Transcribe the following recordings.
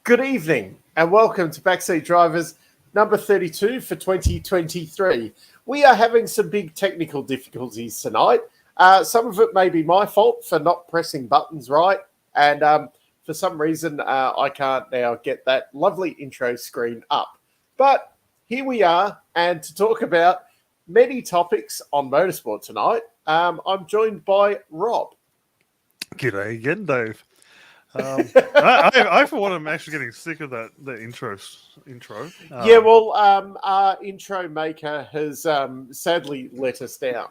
Good evening and welcome to Backseat Drivers number 32 for 2023. We are having some big technical difficulties tonight. Some of it may be my fault for not pressing buttons right, and for some reason I can't now get that lovely intro screen up. But here we are, and to talk about many topics on motorsport tonight, I'm joined by Rob. G'day again, Dave. I for one, am actually getting sick of the intro. Our intro maker has sadly let us down.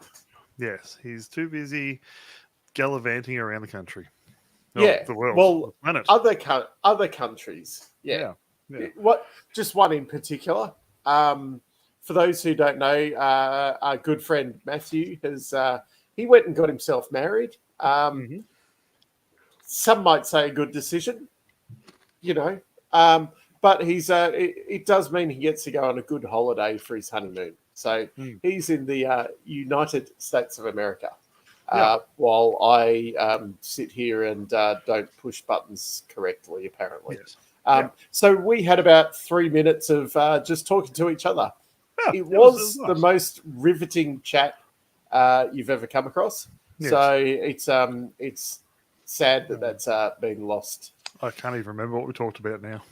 Yes, he's too busy gallivanting around the country. The world, the planet. Other countries. Yeah. Just one in particular. For those who don't know, our good friend Matthew he went and got himself married. Some might say a good decision, but it does mean he gets to go on a good holiday for his honeymoon. So he's in the United States of America, while I sit here and don't push buttons correctly, apparently. Yes. So we had about 3 minutes of just talking to each other. It was the most riveting chat you've ever come across. Yes. So it's sad that that's been lost. I can't even remember what we talked about now.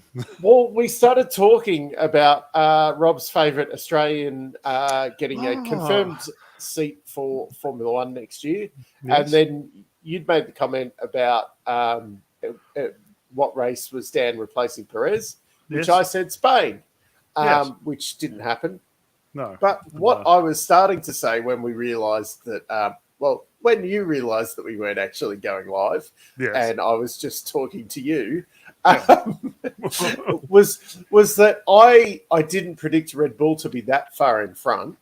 Well, we started talking about Rob's favourite Australian getting a confirmed seat for Formula One next year. Yes. And then you'd made the comment about what race was Dan replacing Perez, which I said Spain, which didn't happen. No. But what I was starting to say when we realised that when you realised that we weren't actually going live, and I was just talking to you, was that I didn't predict Red Bull to be that far in front.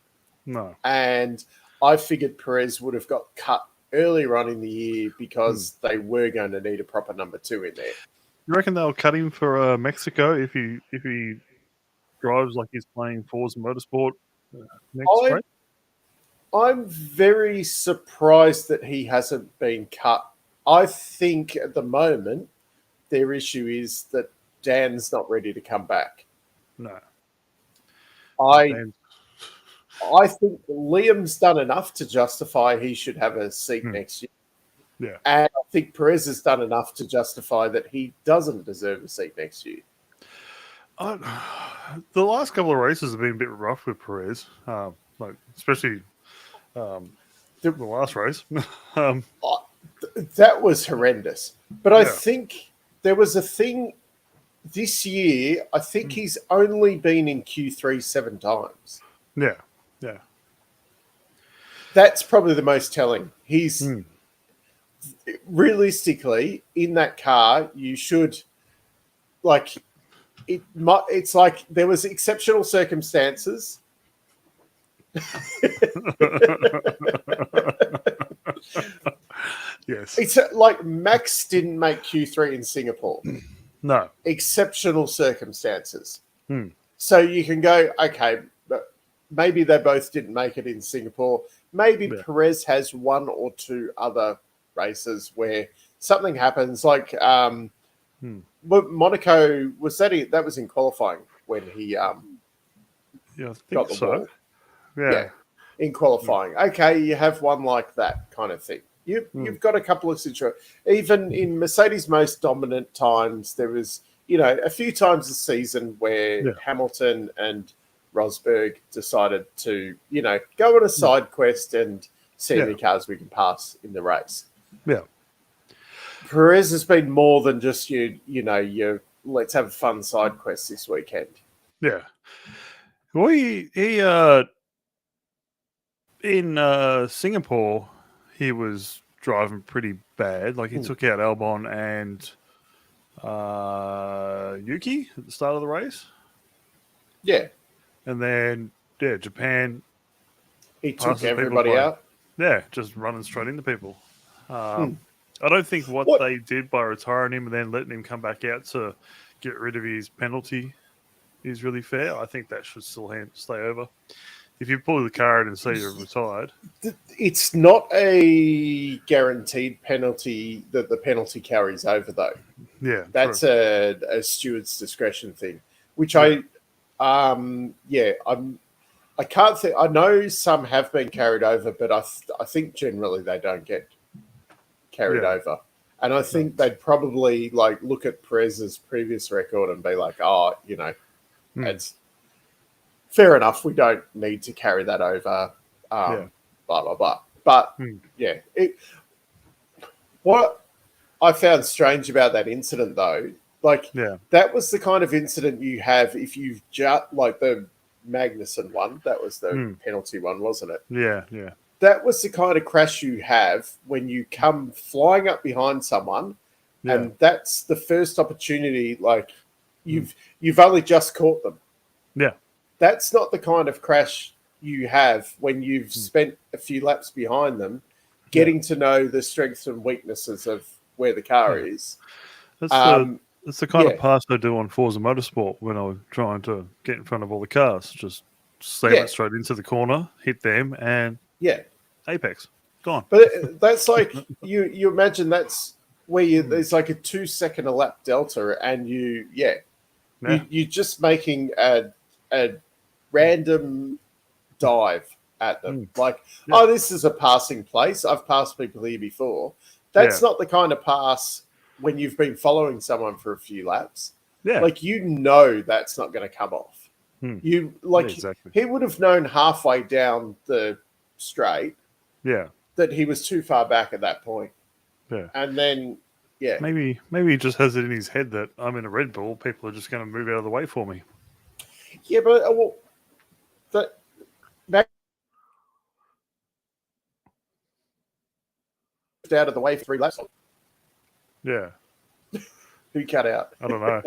No. And I figured Perez would have got cut earlier on in the year because they were going to need a proper number 2 in there. You reckon they'll cut him for Mexico if he drives like he's playing Forza Motorsport next race? I'm very surprised that he hasn't been cut. I think at the moment their issue is that Dan's not ready to come back. No. I think Liam's done enough to justify he should have a seat next year. Yeah. And I think Perez has done enough to justify that he doesn't deserve a seat next year. The last couple of races have been a bit rough with Perez, especially the last race. That was horrendous. But I think there was a thing this year. I think he's only been in Q3 7 times. Yeah. That's probably the most telling. He's realistically in that car. You should it's like there was exceptional circumstances. Yes. It's like Max didn't make Q3 in Singapore. No. Exceptional circumstances. So you can go, okay, but maybe they both didn't make it in Singapore. Maybe Perez has 1 or 2 other races where something happens. Like Monaco, that was in qualifying when he I think got the ball. Yeah, in qualifying. Okay, you have one like that kind of thing. You've got a couple of situations. Even in Mercedes' most dominant times, there was, a few times this season where Hamilton and Rosberg decided to, go on a side quest and see how many cars we can pass in the race. Yeah. Perez has been more than just your let's have a fun side quest this weekend. Yeah. Well, he in Singapore, he was driving pretty bad. Like he took out Albon and Yuki at the start of the race. Yeah. And then, Japan. He took everybody out. Yeah, just running straight into people. I don't think what they did by retiring him and then letting him come back out to get rid of his penalty is really fair. I think that should still stay over. if you pull the card and say you're retired, it's not a guaranteed penalty that the penalty carries over, though. yeah, That's true. a steward's discretion thing, which Yeah. I can't think. I know some have been carried over, but I think generally they don't get carried Yeah. over. And I think they'd probably like look at Perez's previous record and be like, oh, it's fair enough. We don't need to carry that over. Blah blah blah. But yeah, what I found strange about that incident, though, like that was the kind of incident you have if you've just like the Magnussen one. That was the penalty one, wasn't it? Yeah, yeah. That was the kind of crash you have when you come flying up behind someone, and that's the first opportunity. Like you've only just caught them. Yeah, that's not the kind of crash you have when you've spent a few laps behind them, getting to know the strengths and weaknesses of where the car is. That's the kind of pass I do on Forza Motorsport when I'm trying to get in front of all the cars. Just slam it straight into the corner, hit them, and apex gone. But that's like you imagine that's where there's like a 2 second a lap delta, and you're just making a random dive at them. Oh, this is a passing place. I've passed people here before. That's not the kind of pass when you've been following someone for a few laps. Yeah. Like, that's not going to come off. He would have known halfway down the straight that he was too far back at that point. Yeah. And then, Maybe he just has it in his head that I'm in a Red Bull, people are just going to move out of the way for me. Yeah, but out of the way for 3 laps. Yeah. Who cut out? I don't know.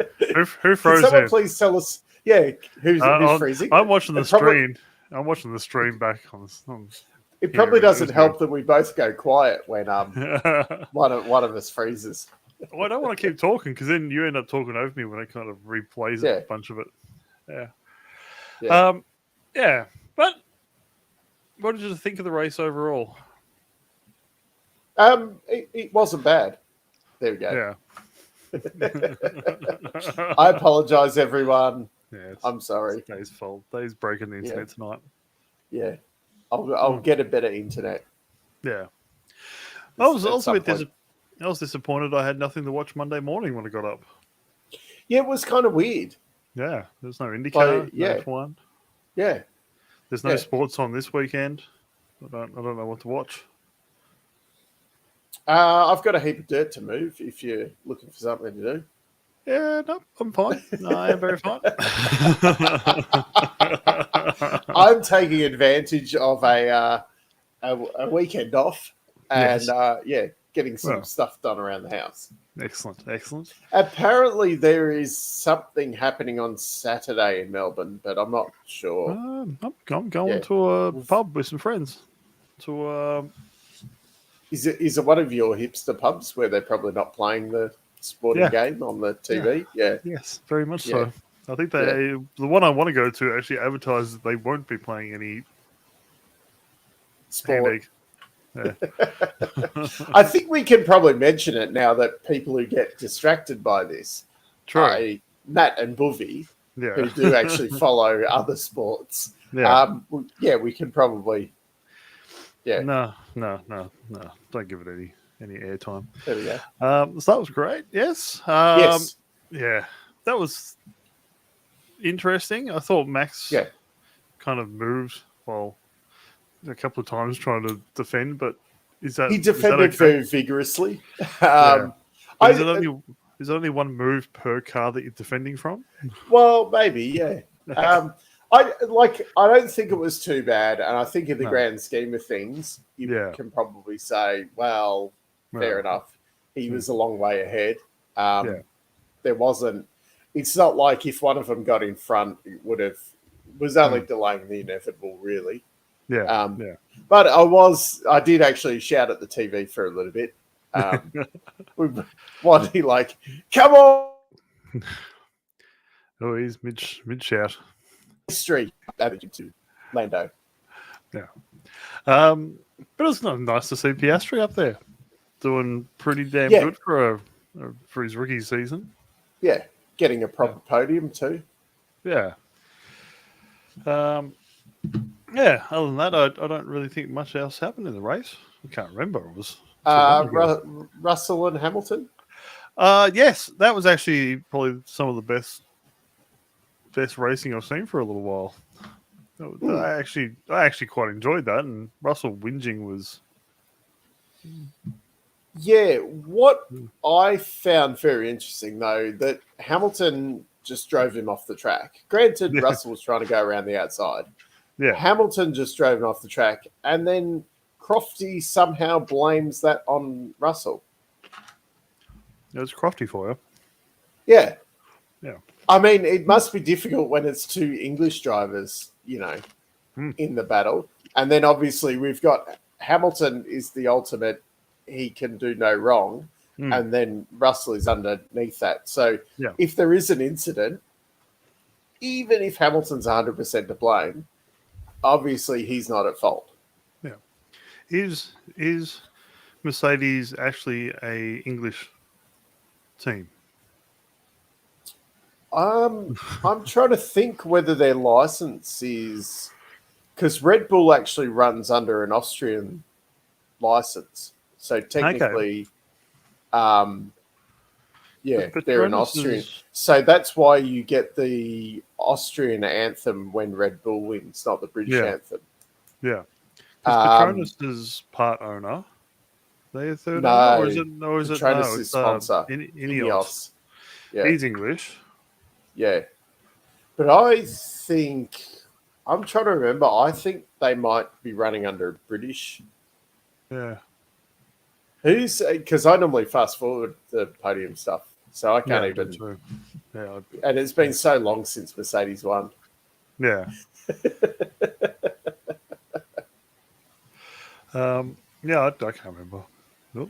Who froze Can someone in? please tell us? Yeah, who's freezing? I'm watching the stream. I'm watching the stream back on. It probably doesn't help that we both go quiet when one of us freezes. Well, I don't want to keep talking because then you end up talking over me when I kind of replays a bunch of it. Yeah. But what did you think of the race overall? It wasn't bad. There we go. Yeah. I apologize, everyone. Yeah, I'm sorry. It's Dave's fault. Dave's breaking the internet tonight. Yeah. I'll get a better internet. Yeah. I was also I was disappointed I had nothing to watch Monday morning when I got up. Yeah, it was kind of weird. Yeah. There's no IndyCar, no F1. Yeah. There's no sports on this weekend. I don't know what to watch. I've got a heap of dirt to move if you're looking for something to do. Yeah, no, I'm fine. No, I am very fine. I'm taking advantage of a weekend off and getting some stuff done around the house. Excellent. Apparently, there is something happening on Saturday in Melbourne, but I'm not sure. I'm going to a pub with some friends. Is it one of your hipster pubs where they're probably not playing the sporting game on the TV? Yeah. Yes, very much so. I think the one I want to go to actually advertises that they won't be playing any sport. Yeah. I think we can probably mention it now that people who get distracted by this, Matt and Boovy, who do actually follow other sports, we can probably. Yeah. No. Don't give it any airtime. There we go. So that was great. Yes. Yes. Yeah. That was interesting. I thought Max kind of moved a couple of times trying to defend, but he defended very vigorously. Is there only one move per car that you're defending from? Well, maybe, yeah. I don't think it was too bad, and I think in the grand scheme of things, you can probably say, well, fair enough. He was a long way ahead. There wasn't. It's not like if one of them got in front, it was only delaying the inevitable, really. Yeah. But I did actually shout at the TV for a little bit. Wanting like, come on! Oh, he's mid shout. History attitude to Lando. Yeah. But it's not nice to see Piastri up there doing pretty damn good for his rookie season. Yeah, getting a proper podium too. Yeah. Yeah, other than that, I don't really think much else happened in the race. I can't remember. It was Russell and Hamilton. Yes, that was actually probably some of the best racing I've seen for a little while. I actually quite enjoyed that, and Russell whinging was. Yeah, what I found very interesting though, that Hamilton just drove him off the track. Granted, Russell was trying to go around the outside. Yeah, Hamilton just drove him off the track, and then Crofty somehow blames that on Russell. It was Crofty for you. Yeah. Yeah. I mean, it must be difficult when it's two English drivers, in the battle. And then obviously we've got Hamilton is the ultimate, he can do no wrong. And then Russell is underneath that. So if there is an incident, even if Hamilton's 100% to blame, obviously he's not at fault. Yeah. Is Mercedes actually a English team? I'm trying to think whether their license is, because Red Bull actually runs under an Austrian license, so technically, they're an Austrian. So that's why you get the Austrian anthem when Red Bull wins, not the British anthem. Yeah, Petronas is part owner. They a third owner, or is it Petronas is sponsor. Ineos. Yeah, he's English. Yeah. But I think, I'm trying to remember, I think they might be running under British. Yeah. Because I normally fast forward the podium stuff, so I can't even. Yeah. And it's been so long since Mercedes won. Yeah. I can't remember. Oh,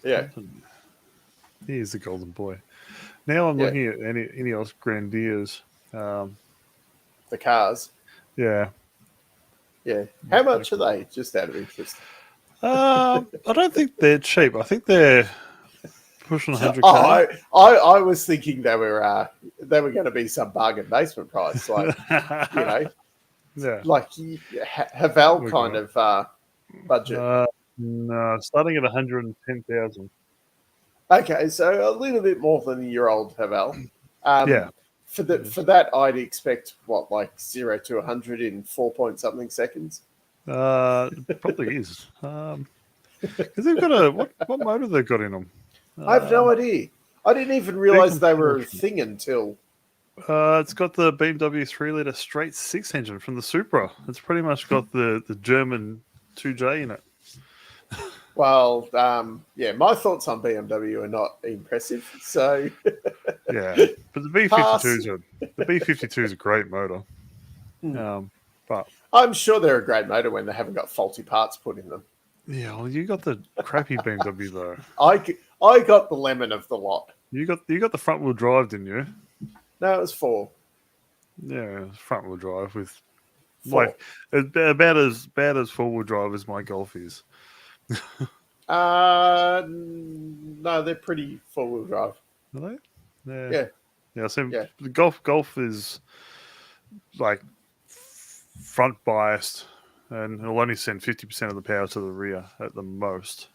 yeah. He is the golden boy. Now I'm looking at Ineos Grenadiers. The cars. Yeah. Yeah. How much are they, just out of interest? I don't think they're cheap. I think they're pushing 100K. I was thinking they were going to be some bargain basement price, like like Haval kind of budget. No, starting at 110,000. Okay, so a little bit more than your old Haval. For that, I'd expect like 0 to 100 in 4-point-something seconds. Probably is. Because they've got what motor they've got in them? I have no idea. I didn't even realize they were a thing until. It's got the BMW 3-litre straight 6 engine from the Supra. It's pretty much got the German 2J in it. Well, my thoughts on BMW are not impressive. So, yeah, but the B52 is a great motor. But I'm sure they're a great motor when they haven't got faulty parts put in them. Yeah, well, you got the crappy BMW though. I got the lemon of the lot. You got the front wheel drive, didn't you? No, it was 4. Yeah, front wheel drive with 4. like about as bad as 4-wheel drive as my Golf is. No, they're pretty 4-wheel drive. Are they? Yeah. Yeah. So the Golf is like front biased, and it'll only send 50% of the power to the rear at the most.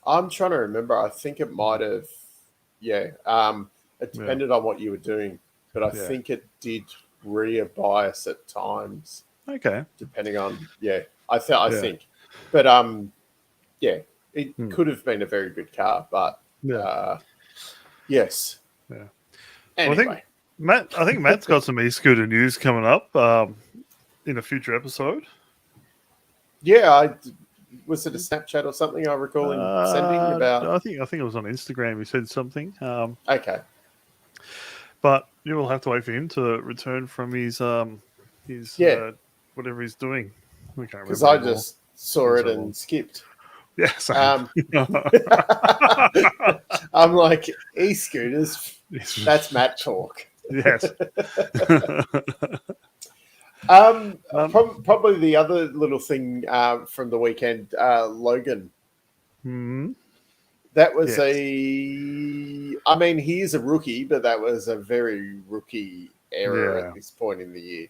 I'm trying to remember. I think it might have. Yeah. It depended on what you were doing, but I think it did rear bias at times. Okay. Depending on I think, but it could have been a very good car, but yes. Yeah. Anyway, well, I think Matt's got some e-scooter news coming up in a future episode. Yeah, was it a Snapchat or something I recall him sending about? I think it was on Instagram. He said something. Okay. But you will have to wait for him to return from his whatever he's doing. Because I just saw it and skipped. Yes. I'm like, e-scooters, that's Matt talk. Yes. Probably the other little thing from the weekend, Logan. Mm-hmm. That was I mean, he is a rookie, but that was a very rookie error at this point in the year.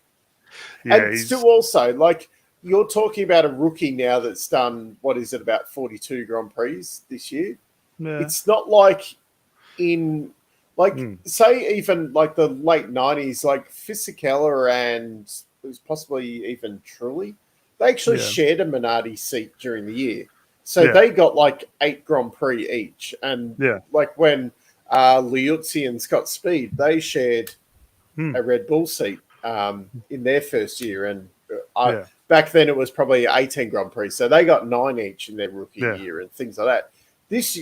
Yeah, and still also, like, you're talking about a rookie now that's done, what is it, about 42 Grand Prix this year? Yeah. It's not like say even like the late 90s, like Fisichella and it was possibly even Trulli, they actually shared a Minardi seat during the year. So they got like 8 Grand Prix each. And like when Liuzzi and Scott Speed, they shared a Red Bull seat in their first year. And back then it was probably 18 Grand Prix. So they got 9 each in their rookie year and things like that. This,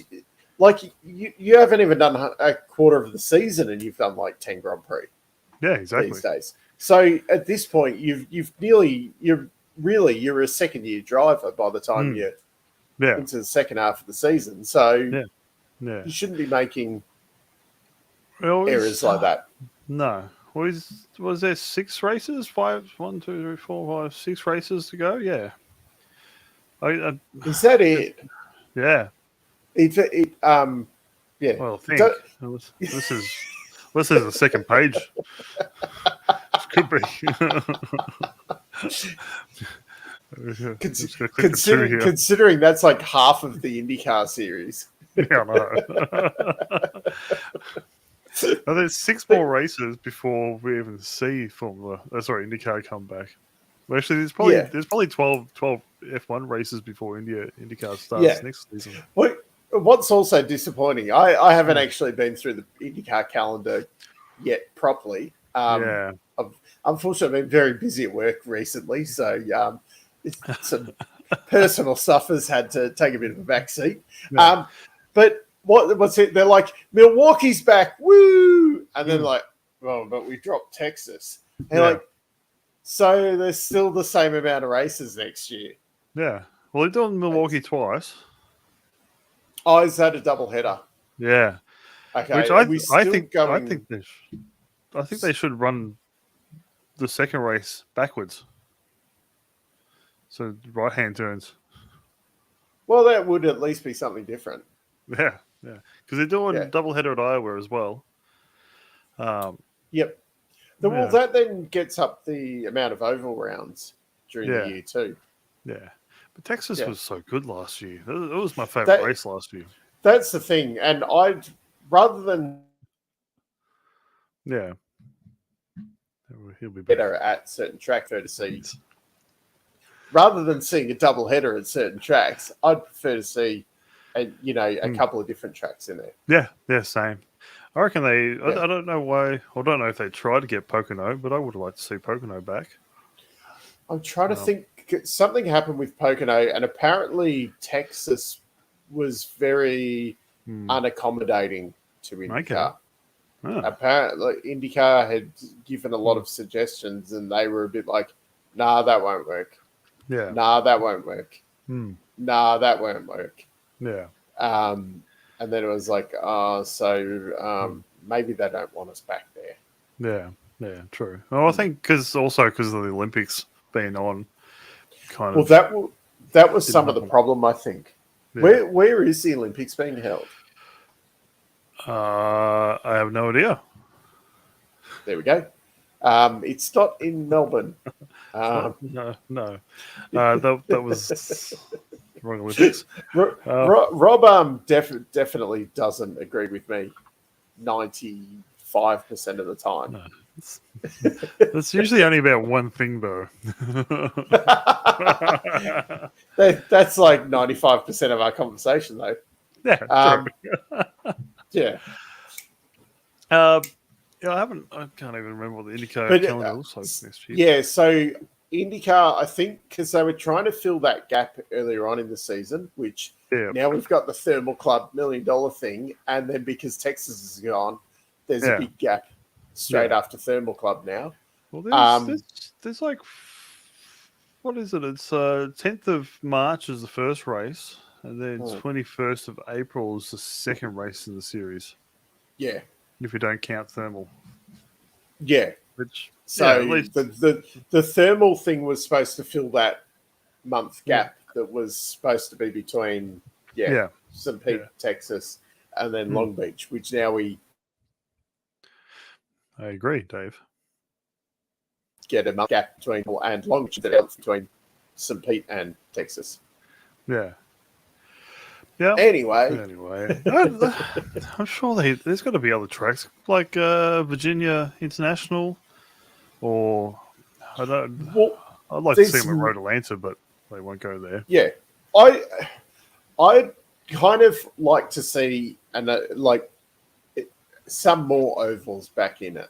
like, you haven't even done a quarter of the season and you've done like 10 Grand Prix. Yeah, exactly. These days. So at this point, you're a second year driver by the time you're into the second half of the season. So you shouldn't be making errors like that. No. Was there 6 races? 1, 2, 3, 4, 5, 6 races to go? Yeah. Is that it? Yeah. Yeah. Well, this is the second page. Could be. Considering that's like half of the IndyCar series. Yeah, I know. There's 6 more races before we even see IndyCar come back. Well, actually, there's probably 12 F1 races before IndyCar starts next season. What's also disappointing, I haven't actually been through the IndyCar calendar yet properly. I've unfortunately been very busy at work recently, so some personal stuff has had to take a bit of a backseat. Yeah. But what's it? They're like, Milwaukee's back, woo! And then like, well, but we dropped Texas. And like, so there's still the same amount of races next year. Yeah. Well, they're doing Milwaukee twice. Oh, is that a double header? Yeah. Okay. Which I think they should run the second race backwards. So right-hand turns. Well, that would at least be something different. Yeah. Because they're doing double header at Iowa as well. Yep. Well, that then gets up the amount of oval rounds during the year too. Yeah. But Texas was so good last year. It was my favorite race last year. That's the thing. And rather than he'll be better at certain tracks to see. Rather than seeing a double header at certain tracks, I'd prefer to see a couple of different tracks in there. Yeah, same. I reckon I don't know why. I don't know if they tried to get Pocono, but I would like to see Pocono back. I'm trying to think. Something happened with Pocono, and apparently Texas was very unaccommodating to IndyCar. Okay. Apparently, IndyCar had given a lot of suggestions, and they were a bit like, "Nah, that won't work. Yeah. Nah, that won't work. Nah, that won't work." Yeah. And then it was like, maybe they don't want us back there. Yeah, true. Well, I think because of the Olympics being on, that was some of the problem, I think. Yeah. Where is the Olympics being held? I have no idea. There we go. It's not in Melbourne. No. That was wrong Olympics. Rob definitely doesn't agree with me 95% of the time. No. That's usually only about one thing, though. That's like 95% of our conversation, though. Yeah. Yeah. I can't even remember what the IndyCar calendar looks like next year. Yeah, so IndyCar, I think, because they were trying to fill that gap earlier on in the season, which now we've got the Thermal Club $1 million thing, and then because Texas is gone, there's a big gap straight after Thermal Club now. Well, there's like, what is it? It's 10th of March is the first race, and then 21st of April is the second race in the series. Yeah. If you don't count Thermal. Yeah. Which So the thermal thing was supposed to fill that month gap that was supposed to be between St. Pete, Texas, and then Long Beach, which now we. I agree, Dave. Get a month gap between and Long Beach between St. Pete and Texas. Yeah. Yeah. Anyway, I'm sure there's got to be other tracks like Virginia International, or I don't. Well, I'd like to see them at Road Atlanta, but they won't go there. Yeah, I'd kind of like to see some more ovals back in it.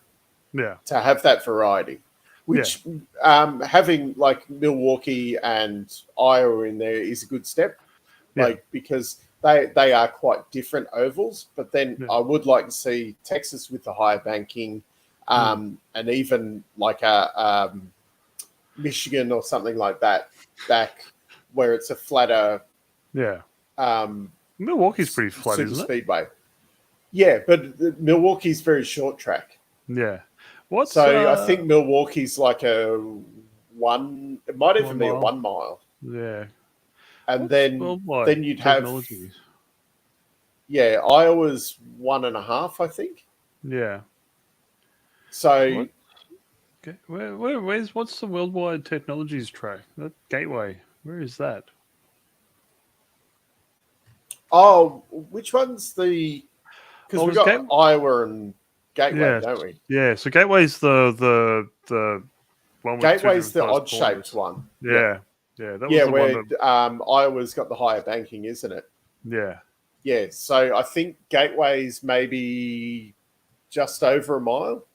Yeah, to have that variety. Which having like Milwaukee and Iowa in there is a good step. Because they are quite different ovals, but then I would like to see Texas with the higher banking, and even like a Michigan or something like that back where it's a flatter. Yeah. Milwaukee's pretty flat, isn't it? Speedway. Yeah, but Milwaukee's very short track. Yeah. I think Milwaukee's like a one. It might even be a 1 mile. Yeah. And then you'd have, Iowa's 1.5, I think. Yeah. So, what's the Worldwide Technologies track? That Gateway. Where is that? Oh, which one's the? Because we've got Iowa and Gateway, don't we? Yeah. So Gateway's the one. Gateway's the odd shaped one. Yeah. Yeah, that was the where one that... Iowa's got the higher banking, isn't it? Yeah. Yeah, so I think Gateway's maybe just over a mile.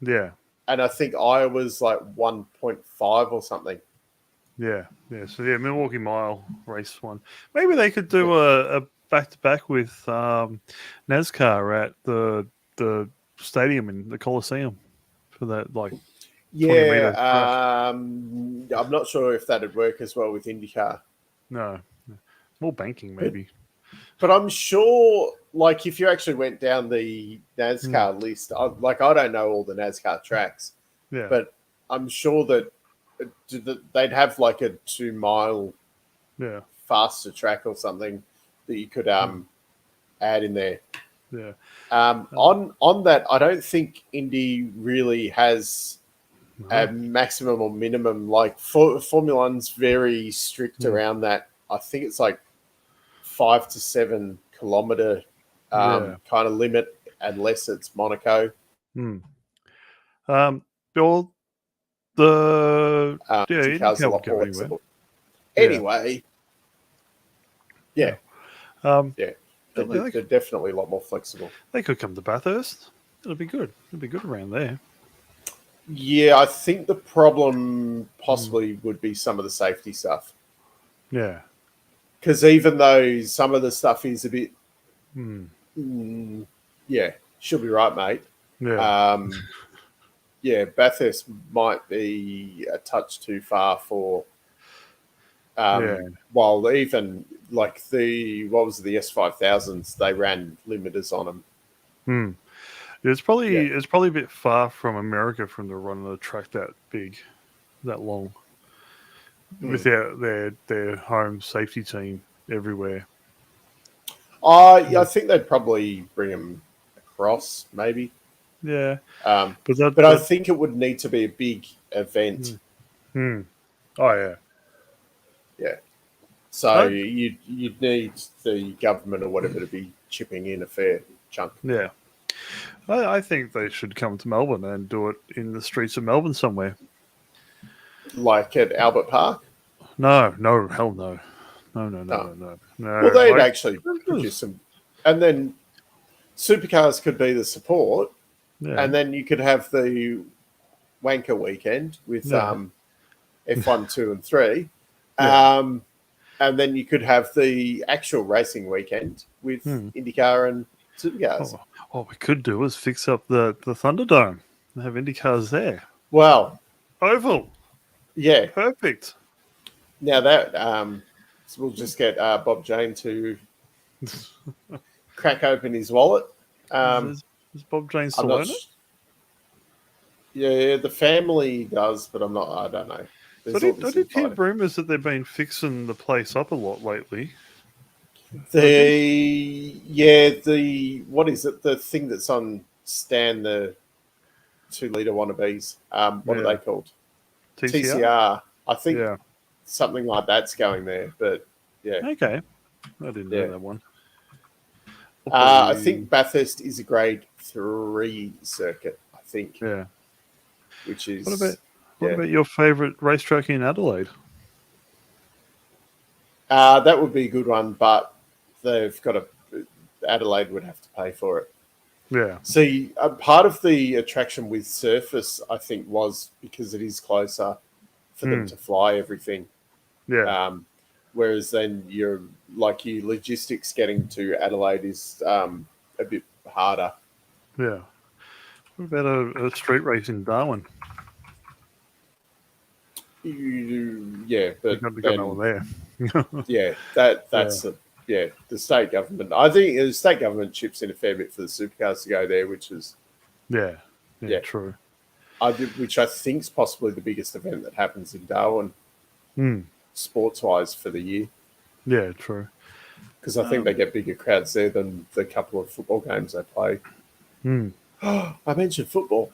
Yeah. And I think Iowa's like 1.5 or something. Yeah, yeah. So, Milwaukee Mile race one. Maybe they could do a back-to-back with NASCAR at the stadium in the Coliseum for that, like... I'm not sure if that'd work as well with IndyCar. No. More banking, maybe. But I'm sure, like, if you actually went down the NASCAR list, I don't know all the NASCAR tracks, but I'm sure that they'd have, like, a 2 mile faster track or something that you could add in there. Yeah. On that, I don't think Indy really has... a maximum or minimum, like Formula One's very strict around that. I think it's like 5 to 7 kilometer kind of limit, unless it's Monaco. Bill, the cars a lot more flexible. Anyway, they're definitely a lot more flexible. They could come to Bathurst. It'll be good. It'll be good around there. Yeah, I think the problem possibly would be some of the safety stuff. Yeah. Because even though some of the stuff is a bit... should be right, mate. Yeah. Bathurst might be a touch too far for... While even, like, the S5000s, they ran limiters on them. It's probably a bit far from America from the run of the track that big, that long, without their home safety team everywhere. I think they'd probably bring them across, maybe. Yeah, but I think it would need to be a big event. Oh yeah, yeah. So you'd need the government or whatever to be chipping in a fair chunk. Yeah. I think they should come to Melbourne and do it in the streets of Melbourne somewhere. Like at Albert Park? No, hell no. No. Well, they'd actually produce some. And then supercars could be the support. Yeah. And then you could have the wanker weekend with F1, 2 and 3. Yeah. And then you could have the actual racing weekend with IndyCar and supercars. What we could do is fix up the Thunderdome and have IndyCars there. Well, oval. Yeah. Perfect. Now that we'll just get Bob Jane to crack open his wallet. Is Bob Jane still own it? Yeah, the family does, but I don't know. I did hear rumours that they've been fixing the place up a lot lately. What is it? The thing that's on Stan, the 2-litre wannabes. What are they called? TCR. I think something like that's going there, but yeah. Okay. I didn't know that one. I think Bathurst is a grade 3 circuit, I think. Yeah. Which is... What about your favourite racetrack in Adelaide? That would be a good one, but they've got Adelaide would have to pay for it. Yeah. See, part of the attraction with surface, I think, was because it is closer for them to fly everything. Yeah. Whereas then your logistics getting to Adelaide is a bit harder. Yeah. What about a street race in Darwin? Yeah, but you've got no one there. Yeah, that's the state government. I think the state government chips in a fair bit for the supercars to go there, which is true. Which I think is possibly the biggest event that happens in Darwin, sports-wise, for the year. Yeah, true. Because I think they get bigger crowds there than the couple of football games they play. I mentioned football.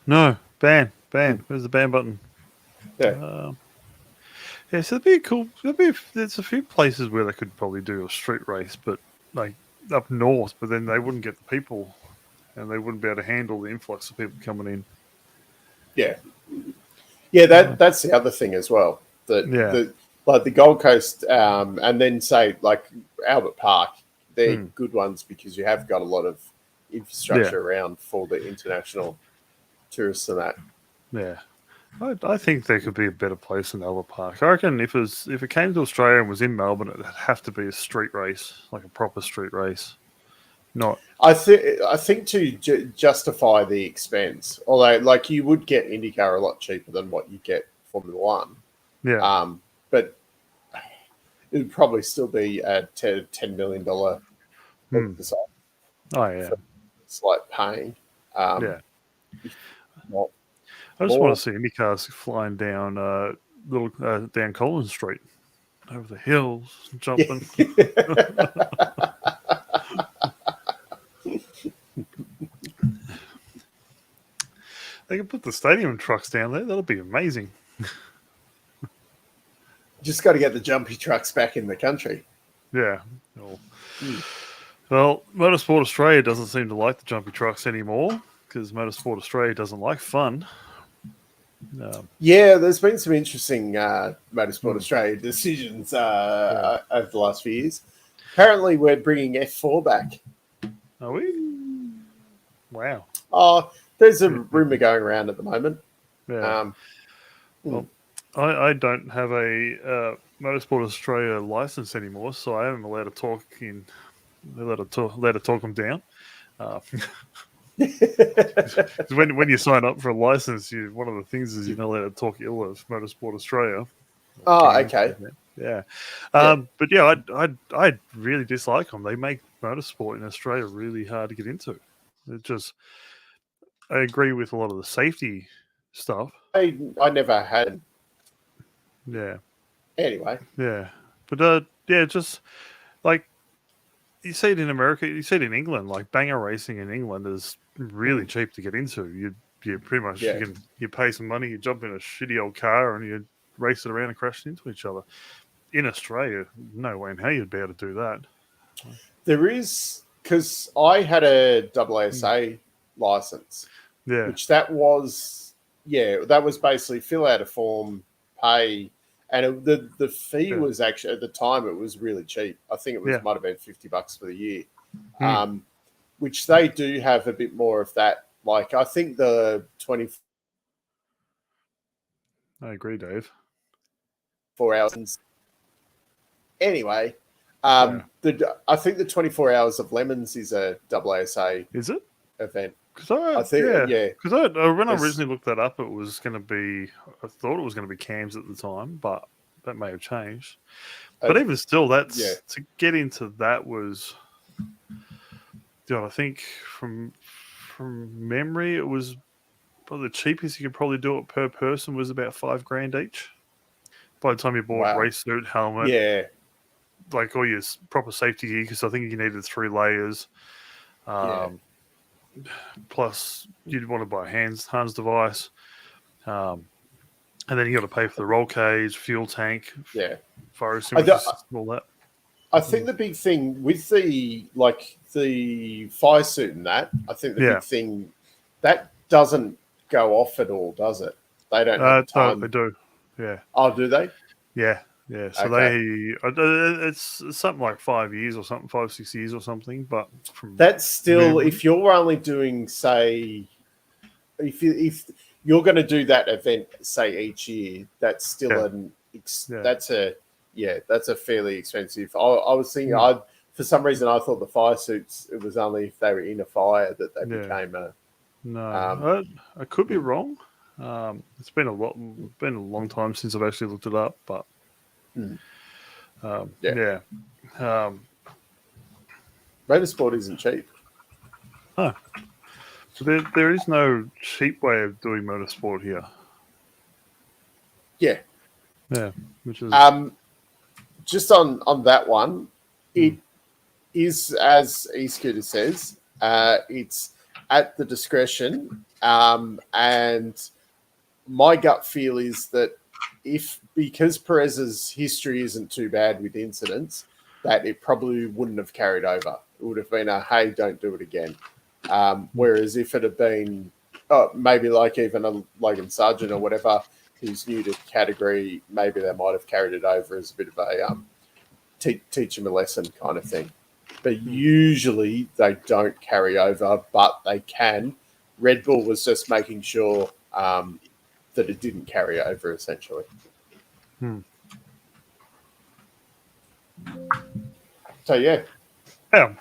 No, ban. Where's the ban button? Yeah. So that'd be cool. There's a few places where they could probably do a street race, but like up north, but then they wouldn't get the people and they wouldn't be able to handle the influx of people coming in. Yeah. Yeah, that's the other thing as well. The Gold Coast and then say like Albert Park, they're good ones because you have got a lot of infrastructure around for the international tourists and that. Yeah. I think there could be a better place than Albert Park. I reckon if it came to Australia and was in Melbourne, it'd have to be a street race, like a proper street race. Not. I think to justify the expense, although like you would get IndyCar a lot cheaper than what you get Formula One. Yeah. But it would probably still be a $10 million exercise. Oh yeah. It's like paying. I just want to see IndyCars flying down down Collins Street, over the hills, jumping. They can put the stadium trucks down there. That'll be amazing. Just got to get the jumpy trucks back in the country. Yeah. Well, Motorsport Australia doesn't seem to like the jumpy trucks anymore because Motorsport Australia doesn't like fun. There's been some interesting Motorsport Australia decisions over the last few years. Apparently, we're bringing F4 back. Are we? Wow. There's a rumour going around at the moment. Yeah. Well, I don't have a Motorsport Australia license anymore, so I am allowed to talk in. Allowed to talk them down. When you sign up for a license, one of the things is you're not allowed to talk ill of Motorsport Australia. Okay. Yeah. But yeah, I really dislike them. They make motorsport in Australia really hard to get into. I agree with a lot of the safety stuff. I never had. Yeah. Anyway. Yeah. But just like you see it in America, you see it in England. Like banger racing in England is really cheap to get into. You pretty much you pay some money, you jump in a shitty old car, and you race it around and crash into each other. In Australia, no way in hell you'd be able to do that. There is, because I had a AASA license, which that was basically fill out a form, pay, and the fee was actually at the time it was really cheap. I think it might have been $50 for the year, which they do have a bit more of that. Like I think the 20. I agree, Dave. 4 hours. Anyway, I think the 24 hours of Lemons is a AASA. Is it event? Because when I originally looked that up, it was going to be. I thought it was going to be cams at the time, but that may have changed. But even still, to get into that was. I think from memory, it was the cheapest you could probably do it per person was about $5,000 each. By the time you bought race suit, helmet, like all your proper safety gear, because I think you needed 3 layers. Plus, you'd want to buy a Hans device. And then you got to pay for the roll cage, fuel tank, fire extinguishers, all that. I think the big thing with the fire suit and that, I think the big thing, that doesn't go off at all, does it? They don't have time. They do, yeah. Oh, do they? Yeah. So it's something like 5 years or something, 5-6 years or something. But that's still, if you're only doing, say, if you're going to do that event, say, each year, that's still that's a fairly expensive. I was thinking, for some reason, I thought the fire suits, it was only if they were in a fire that they became a. No, I could be wrong. It's been a long time since I've actually looked it up, but motorsport isn't cheap. Oh. So there is no cheap way of doing motorsport here. Yeah. Yeah. Which is just on that one, it is, as e-scooter says, it's at the discretion. And my gut feel is that because Perez's history isn't too bad with incidents, that it probably wouldn't have carried over. It would have been a, hey, don't do it again. Whereas if it had been maybe like even a Logan Sargent or whatever who's new to the category, maybe they might have carried it over as a bit of a teach them a lesson kind of thing. But usually they don't carry over, but they can. Red Bull was just making sure that it didn't carry over, essentially. So, yeah. Yeah.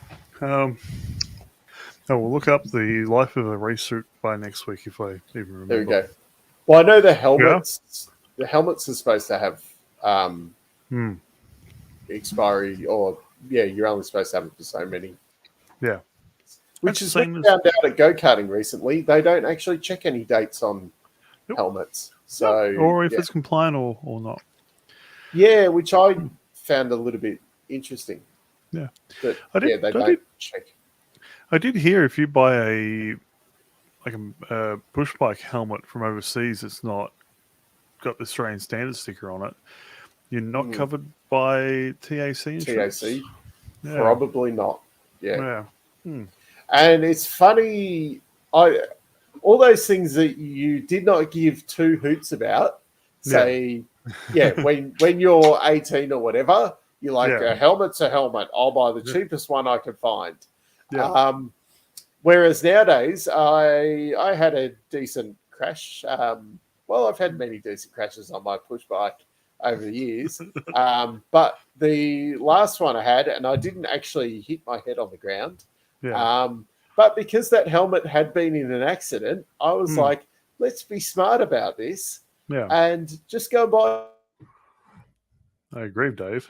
We'll look up the life of a race suit by next week if I even remember. There we go. Well, I know the helmets. Yeah? The helmets are supposed to have expiry, or you're only supposed to have it for so many. Yeah. Which is what we found out at go-karting recently. They don't actually check any dates on helmets. So, or if it's compliant or not. Yeah, which I found a little bit interesting. Yeah. But, they don't check. I did hear if you buy a push bike helmet from overseas, it's not got the Australian standard sticker on it. You're not covered by TAC insurance. TAC, probably not. Yeah. And it's funny, all those things that you did not give two hoots about. Say, when you're 18 or whatever, you're like, a helmet's a helmet. I'll buy the cheapest one I can find. Yeah. Whereas nowadays, I had a decent crash. I've had many decent crashes on my push bike over the years. But the last one I had, and I didn't actually hit my head on the ground. Yeah. But because that helmet had been in an accident, I was like, let's be smart about this. Yeah. And just go buy. I agree, Dave.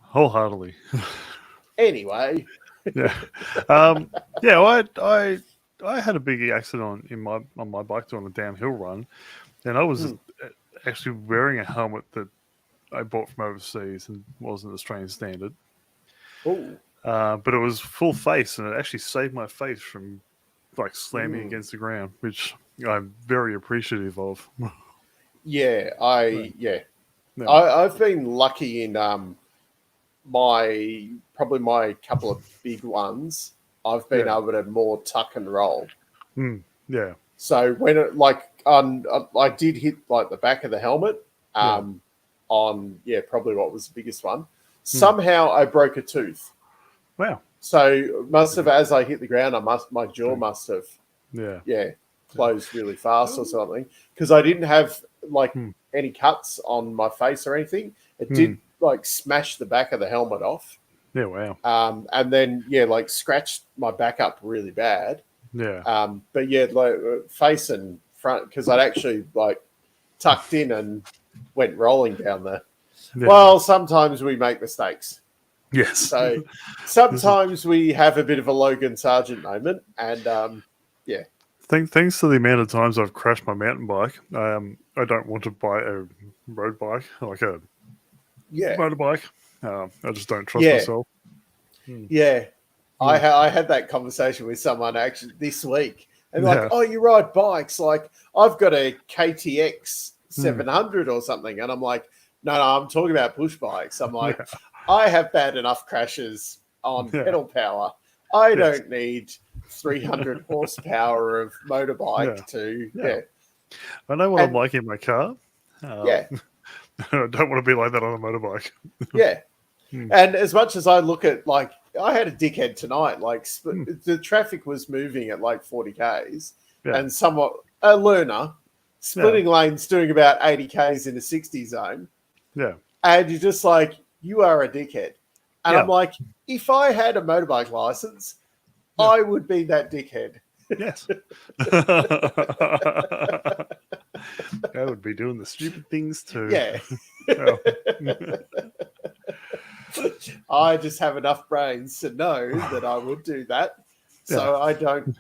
Wholeheartedly. Anyway. Yeah. I had a big accident on my bike doing a downhill run, and I was actually wearing a helmet that I bought from overseas and wasn't Australian standard. Oh. But it was full face, and it actually saved my face from like slamming against the ground, which I'm very appreciative of. I've been lucky in my couple of big ones. I've been able to more tuck and roll. Yeah. So when it I did hit like the back of the helmet on probably what was the biggest one. Somehow I broke a tooth. Wow. So must have, as I hit the ground, my jaw must have closed really fast or something, because I didn't have like any cuts on my face or anything. It did like smash the back of the helmet off. Yeah, wow. And then like scratched my back up really bad. Yeah. But like face and front, because I'd actually like tucked in and went rolling down there. Yeah. Well, sometimes we make mistakes. Yes. So sometimes we have a bit of a Logan Sargent moment, and Thanks to the amount of times I've crashed my mountain bike, I don't want to buy a road bike, like a motorbike. I just don't trust myself. Yeah. I had that conversation with someone actually this week. And like, oh, you ride bikes? Like, I've got a KTX 700 or something. And I'm like, no, I'm talking about push bikes. I'm like, I have bad enough crashes on pedal power. I don't need 300 horsepower of motorbike to. I know what I'm like in my car. I don't want to be like that on a motorbike. And as much as I look at, like, I had a dickhead tonight, like the traffic was moving at like 40 Ks and somewhat a learner splitting lanes doing about 80 Ks in a 60 zone. Yeah. And you're just like, you are a dickhead. And I'm like, if I had a motorbike license, I would be that dickhead. Yes. I would be doing the stupid things too. Yeah. I just have enough brains to know that I would do that. So I don't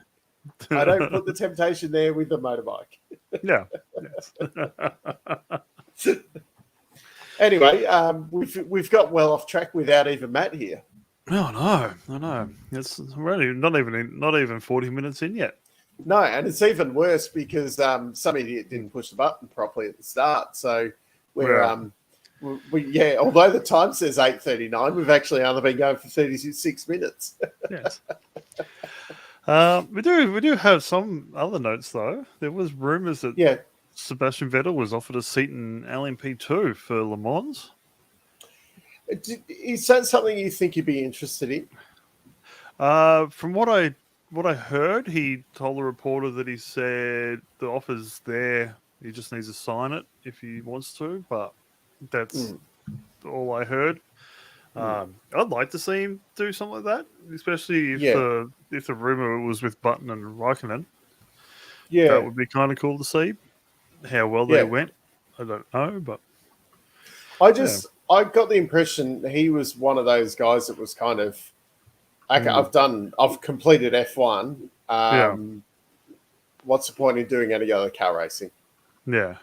put the temptation there with the motorbike. Yeah. Yes. Anyway, we've got well off track without even Matt here. Oh no, I know. It's really not even 40 minutes in yet. No, and it's even worse because some idiot didn't push the button properly at the start. So we're although the time says 8:39, we've actually only been going for 36 minutes. Yes. We do have some other notes though. There was rumours that Sebastian Vettel was offered a seat in LMP2 for Le Mans. Is that something you think you'd be interested in? From what I heard, he told the reporter that he said the offer's there. He just needs to sign it if he wants to, but that's all I heard. I'd like to see him do something like that, especially if the rumor was with Button and Raikkonen. Yeah, that would be kind of cool to see how well they went. I don't know, but I got the impression he was one of those guys that was kind of okay. I've completed F1. What's the point in doing any other car racing? Yeah,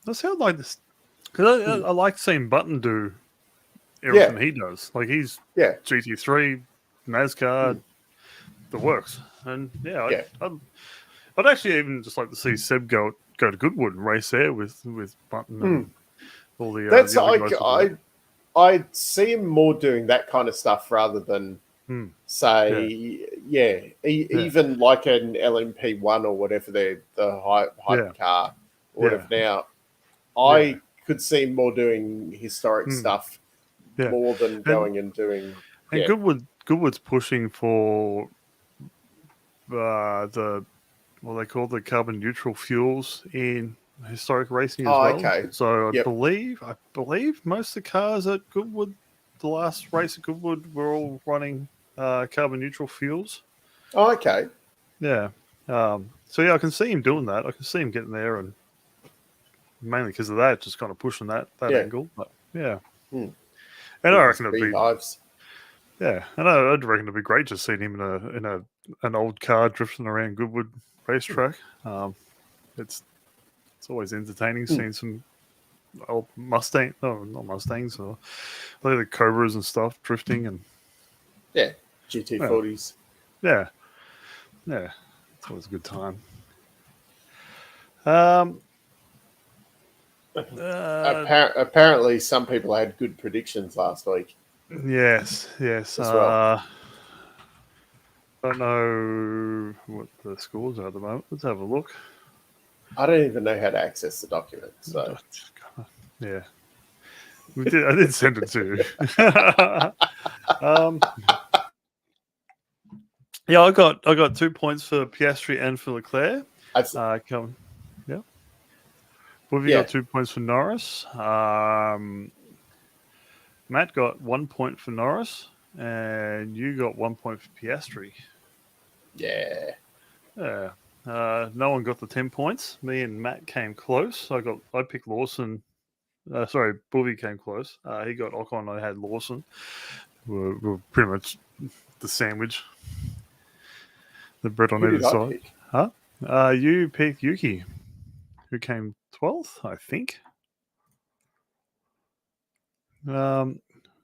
that's how I like this because I like seeing Button do everything he does. Like he's GT3, NASCAR, the works, and I'd actually even just like to see Seb go to Goodwood and race there with Button and all the. That's I see him more doing that kind of stuff rather than even like an LMP1 or whatever the hype car or whatever. Now, I could see him more doing historic stuff more than going and doing. And Goodwood's pushing for the what they call the carbon neutral fuels in historic racing as well. Okay. So I believe most of the cars at Goodwood, the last race at Goodwood, were all running carbon neutral fuels. Oh, okay. Yeah. So I can see him doing that. I can see him getting there, and mainly because of that, just kind of pushing that angle. But and I reckon it'd be lives. Yeah, and I'd reckon it'd be great just seeing him in an old car drifting around Goodwood racetrack. It's always entertaining seeing some old not Mustangs, or like the Cobras and stuff drifting and GT40s. Yeah, it's always a good time. Apparently, some people had good predictions last week. Yes. As well. I don't know what the scores are at the moment. Let's have a look. I don't even know how to access the document. So, yeah, I did send it to you. I got 2 points for Piastri and for Leclerc. We've got 2 points for Norris. Matt got 1 point for Norris, and you got 1 point for Piastri. Yeah. No one got the 10 points. Me and Matt came close. I picked Lawson. Buvy came close. He got Ocon. I had Lawson. We're pretty much the sandwich. The bread on either side. Pick? Huh? You picked Yuki, who came 12th, I think.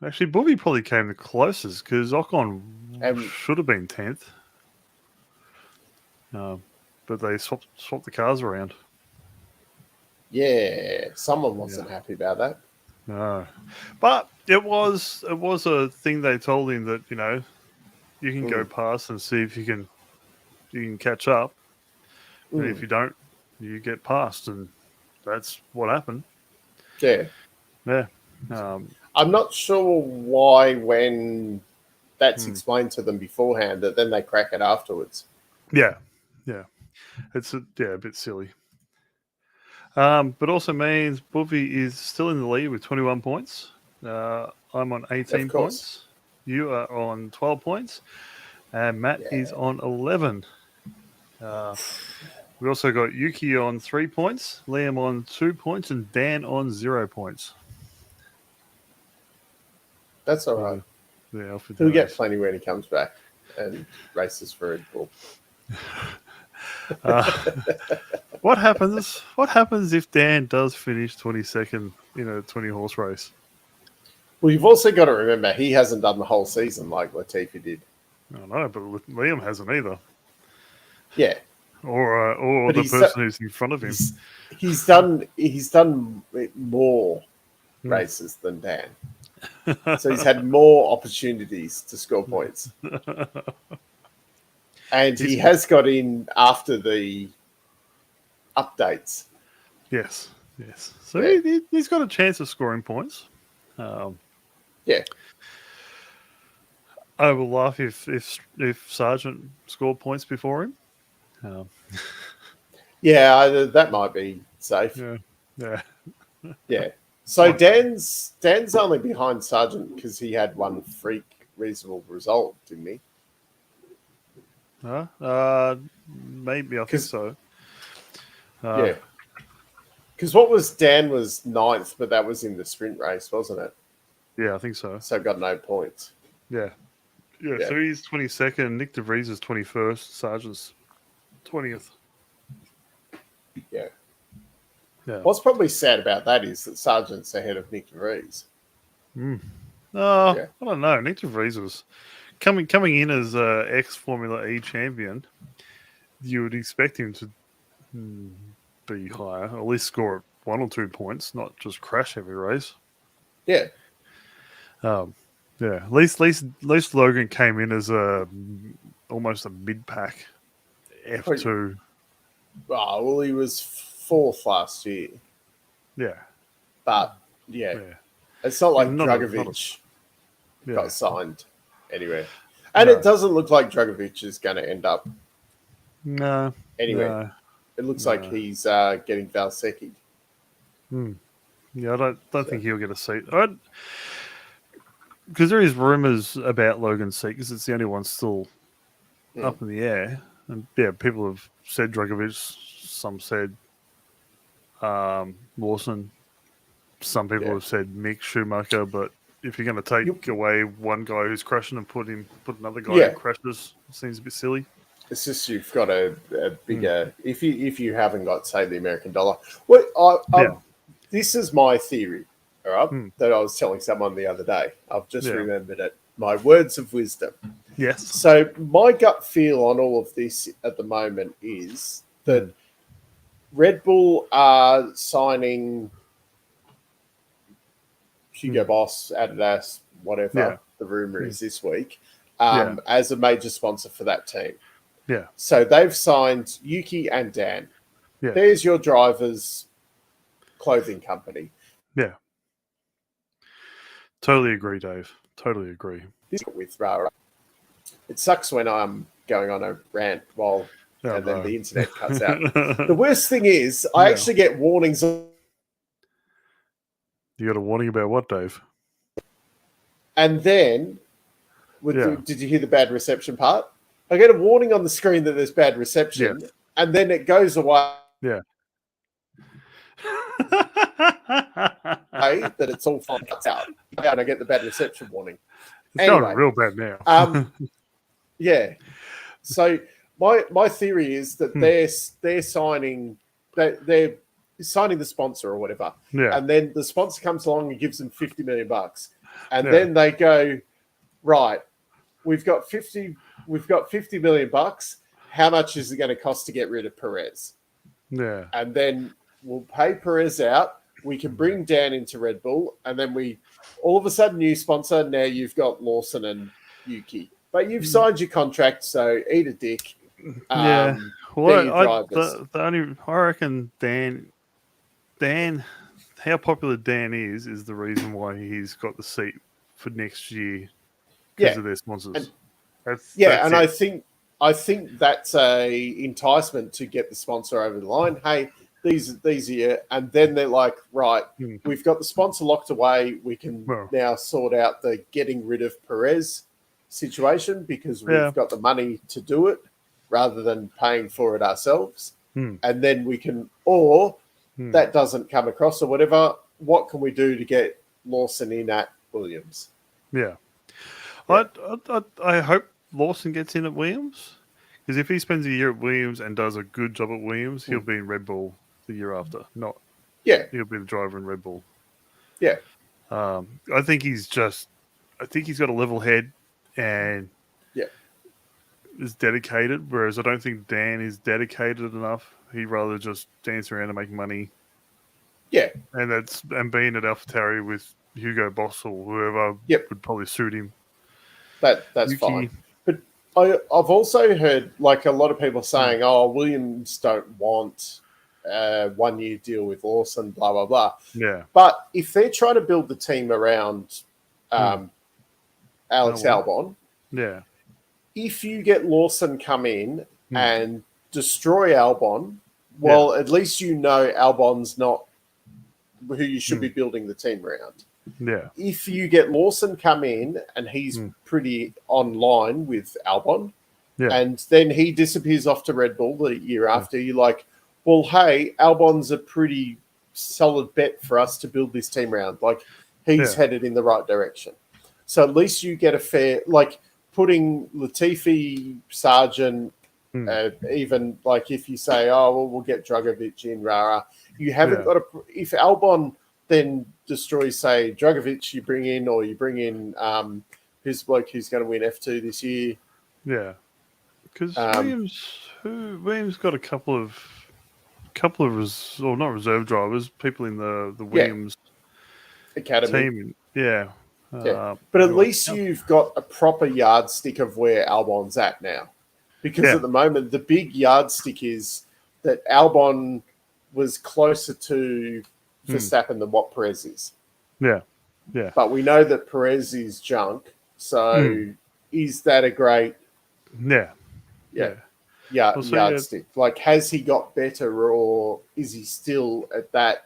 Actually, Booby probably came the closest because Ocon should have been 10th. But they swapped the cars around. Yeah, someone wasn't happy about that. No, but it was a thing they told him that you can go past and see if you can catch up, and if you don't, you get past, and that's what happened. Yeah. I'm not sure why when that's explained to them beforehand that then they crack it afterwards. Yeah. It's a bit silly. But also means Buffy is still in the lead with 21 points. I'm on 18 points. You are on 12 points. And Matt is on 11. We also got Yuki on 3 points, Liam on 2 points, and Dan on 0 points. That's all right. Yeah, he'll get plenty when he comes back and races for Red Bull. What happens if Dan does finish 22nd in a 20-horse race? Well, you've also got to remember he hasn't done the whole season like Latifi did. I know, but Liam hasn't either. Yeah, or the person who's in front of him. He's done more races than Dan, so he's had more opportunities to score points. And he has got in after the updates. Yes. So he's got a chance of scoring points. I will laugh if Sargent scored points before him. That might be safe. Yeah. So Dan's only behind Sargent because he had one freak reasonable result, didn't he? Maybe I think so. Because what was Dan was 9th, but that was in the sprint race, wasn't it? Yeah, I think so. So got no points. Yeah. So he's 22nd. Nick DeVries is 21st. Sargent's 20th. Yeah. What's probably sad about that is that Sargent's ahead of Nick DeVries. I don't know. Nick DeVries was coming in as ex-Formula E champion. You would expect him to be higher, at least score 1 or 2 points, not just crash every race. Yeah. At least Logan came in as almost a mid-pack F2. Well, he was 4th last year. Yeah. But, it's not like Dragovic got signed anywhere. And it doesn't look like Dragovic is going to end up anyway. It looks like he's getting Valsecchi. Yeah, I don't think he'll get a seat. Because there is rumours about Logan's seat, because it's the only one still up in the air. And people have said Dragovic, some said Lawson, some people have said Mick Schumacher, but if you're going to take away one guy who's crashing and put another guy who crashes, it seems a bit silly. It's just you've got a bigger... If you haven't got, say, the American dollar... Well, this is my theory, all right, that I was telling someone the other day. I've just remembered it. My words of wisdom. Yes. So my gut feel on all of this at the moment is that Red Bull are signing Hugo Boss, Adidas, whatever the rumor is this week, as a major sponsor for that team. Yeah. So they've signed Yuki and Dan. Yeah. There's your driver's clothing company. Yeah. Totally agree, Dave. Totally agree. With Rara. It sucks when I'm going on a rant then the internet cuts out. The worst thing is I actually get warnings. You got a warning about what, Dave? And then, did you hear the bad reception part? I get a warning on the screen that there's bad reception, and then it goes away. Yeah. That it's all fine, cuts out. And I get the bad reception warning. It's going real bad now. So my theory is that they're signing they're signing the sponsor or whatever, and then the sponsor comes along and gives them $50 million, and then they go, right, we've got $50 million. How much is it going to cost to get rid of Perez? Yeah, and then we'll pay Perez out. We can bring Dan into Red Bull, and then we all of a sudden new sponsor. Now you've got Lawson and Yuki, but you've signed your contract, so eat a dick. Well, I reckon Dan, how popular Dan is the reason why he's got the seat for next year because of their sponsors. And I think that's a enticement to get the sponsor over the line. Hey, these are you, and then they're like, right, we've got the sponsor locked away. We can now sort out the getting rid of Perez situation because we've got the money to do it rather than paying for it ourselves. And then we can, or that doesn't come across or whatever. What can we do to get Lawson in at Williams? Yeah. I hope Lawson gets in at Williams, because if he spends a year at Williams and does a good job at Williams, he'll be in Red Bull the year after. He'll be the driver in Red Bull. Yeah. I think he's got a level head and is dedicated, whereas I don't think Dan is dedicated enough. He'd rather just dance around and make money. Yeah. And being at AlphaTauri with Hugo Boss or whoever would probably suit him. That's Yuki. fine. But I've also heard like a lot of people saying, Williams don't want a 1 year deal with Lawson, blah, blah, blah. Yeah. But if they're trying to build the team around Alex Albon, if you get Lawson come in and destroy Albon, at least you know Albon's not who you should be building the team around. Yeah. If you get Lawson come in and he's pretty online with Albon, and then he disappears off to Red Bull the year after, you're like, well, hey, Albon's a pretty solid bet for us to build this team around. Like, he's headed in the right direction. So at least you get a fair, like, putting Latifi, Sargent, even like if you say, we'll get Dragovic in, Rara, you haven't got if Albon then destroys, say, Dragovic, you bring in who's the bloke who's going to win F2 this year. Yeah. Because Williams got a couple of not reserve drivers, people in the Williams Academy team. Yeah. But at least you've got a proper yardstick of where Albon's at now. Because at the moment, the big yardstick is that Albon was closer to Verstappen than what Perez is. Yeah. Yeah. But we know that Perez is junk. So is that a great yardstick? Like, has he got better, or is he still at that,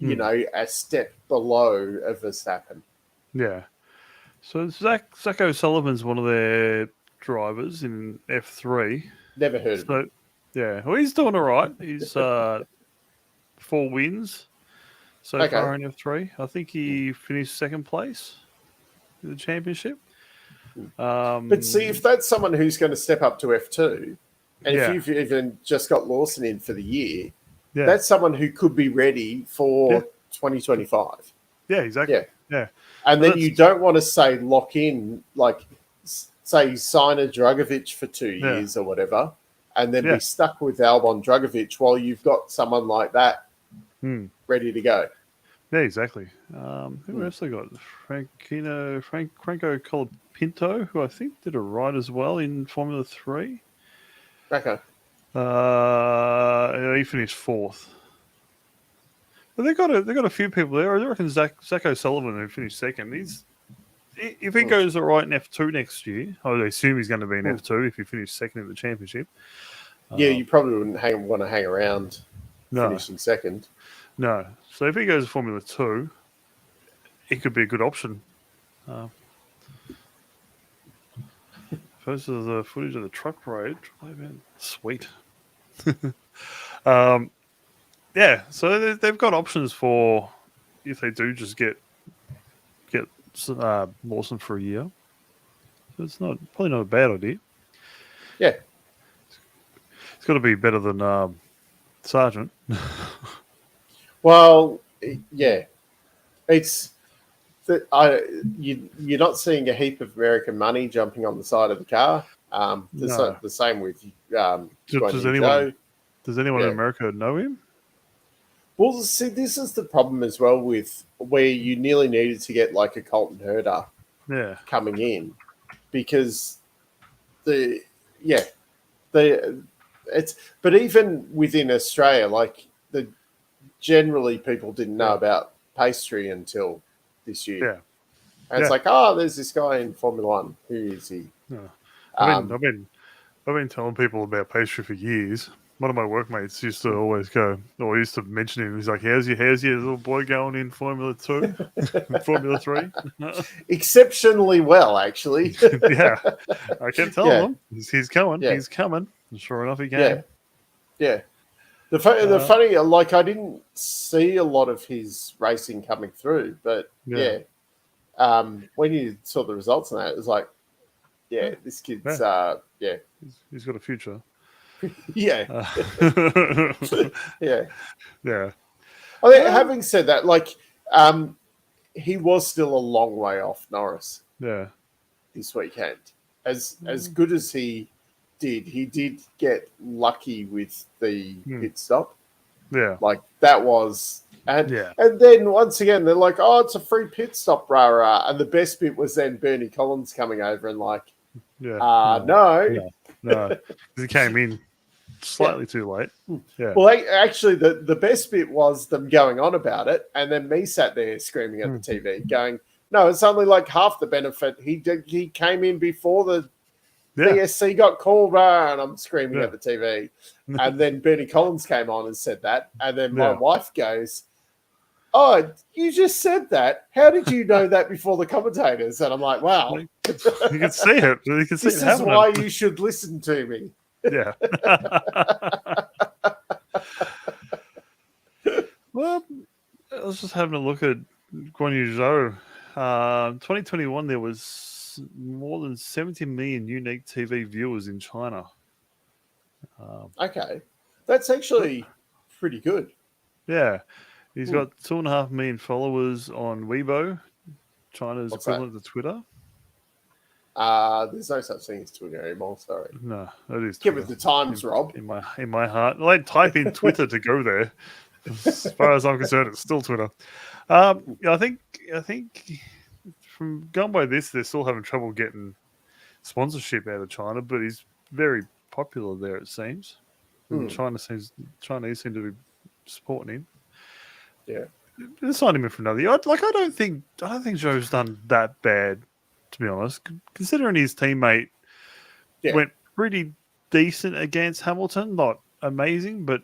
a step below of Verstappen? Yeah. So Zach O'Sullivan's one of their drivers in F3. Never heard of him. Yeah. Well, he's doing all right. He's 4 wins so far in F3. I think he finished second place in the championship. But see, if that's someone who's going to step up to F2, and if you've even just got Lawson in for the year, that's someone who could be ready for 2025. Yeah, exactly. Yeah. And then you don't want to say lock in, like, say sign a Dragovic for 2 years or whatever, and then be stuck with Albon Dragovic while you've got someone like that ready to go. Yeah, exactly. Who else they got? Franco Colapinto, who I think did a ride as well in Formula 3. Okay. He finished 4th. But they've got a few people there. I reckon Zach O'Sullivan, who finished 2nd, if he goes all right in F2 next year, I would assume he's going to be in F2 if he finished 2nd in the championship. You probably wouldn't want to hang around finishing 2nd. No. So if he goes to Formula 2, it could be a good option. First of the footage of the truck parade. Sweet. So they've got options for if they do just get Lawson for a year. So it's probably not a bad idea. Yeah. got to be better than Sargent. Well, yeah, it's that you're not seeing a heap of American money jumping on the side of the car. The same with does anyone in America know him? Well, see, this is the problem as well with where you nearly needed to get like a Colton Herder coming in, because but even within Australia, like generally people didn't know about Pastry until this year. Yeah. And it's like, oh, there's this guy in Formula One. Who is he? Yeah. I've been telling people about Pastry for years. One of my workmates used to always go, or used to mention him. He's like, how's your little boy going in Formula 2, Formula 3? Exceptionally well, actually. Yeah. I kept telling him, he's coming. Yeah. He's coming. And sure enough, he came. Yeah. The funny, like, I didn't see a lot of his racing coming through, but when you saw the results on that, it was like, this kid's, he's got a future. Yeah. Yeah. I think, having said that, like, he was still a long way off Norris. Yeah. This weekend, as good as he did get lucky with the pit stop. Yeah. Like that was, and then once again they're like, oh, it's a free pit stop, rah rah. And the best bit was then Bernie Collins coming over and like, no. He came in slightly too late. Yeah. Well, actually, the best bit was them going on about it, and then me sat there screaming at the TV, going, "No, it's only like half the benefit. He came in before the BSC got called, and I'm screaming at the TV." And then Bernie Collins came on and said that, and then my wife goes, "Oh, you just said that. How did you know that before the commentators?" And I'm like, "Wow, you can see it. You can see this is why you should listen to me." Yeah. Well, I was just having a look at Guan Yu Zhou. 2021, there was more than 70 million unique TV viewers in China. Okay. That's actually pretty good. Yeah. He's got 2.5 million followers on Weibo, China's equivalent to Twitter. There's no such thing as Twitter anymore. Sorry. No, it is. Get with the times, Rob. In my heart, I type in Twitter to go there. As far as I'm concerned, it's still Twitter. I think from going by this, they're still having trouble getting sponsorship out of China, but he's very popular there, it seems. And Chinese seem to be supporting him. Yeah, they signed him in for another year. I don't think Zhou's done that bad, to be honest. Considering his teammate went pretty decent against Hamilton, not amazing, but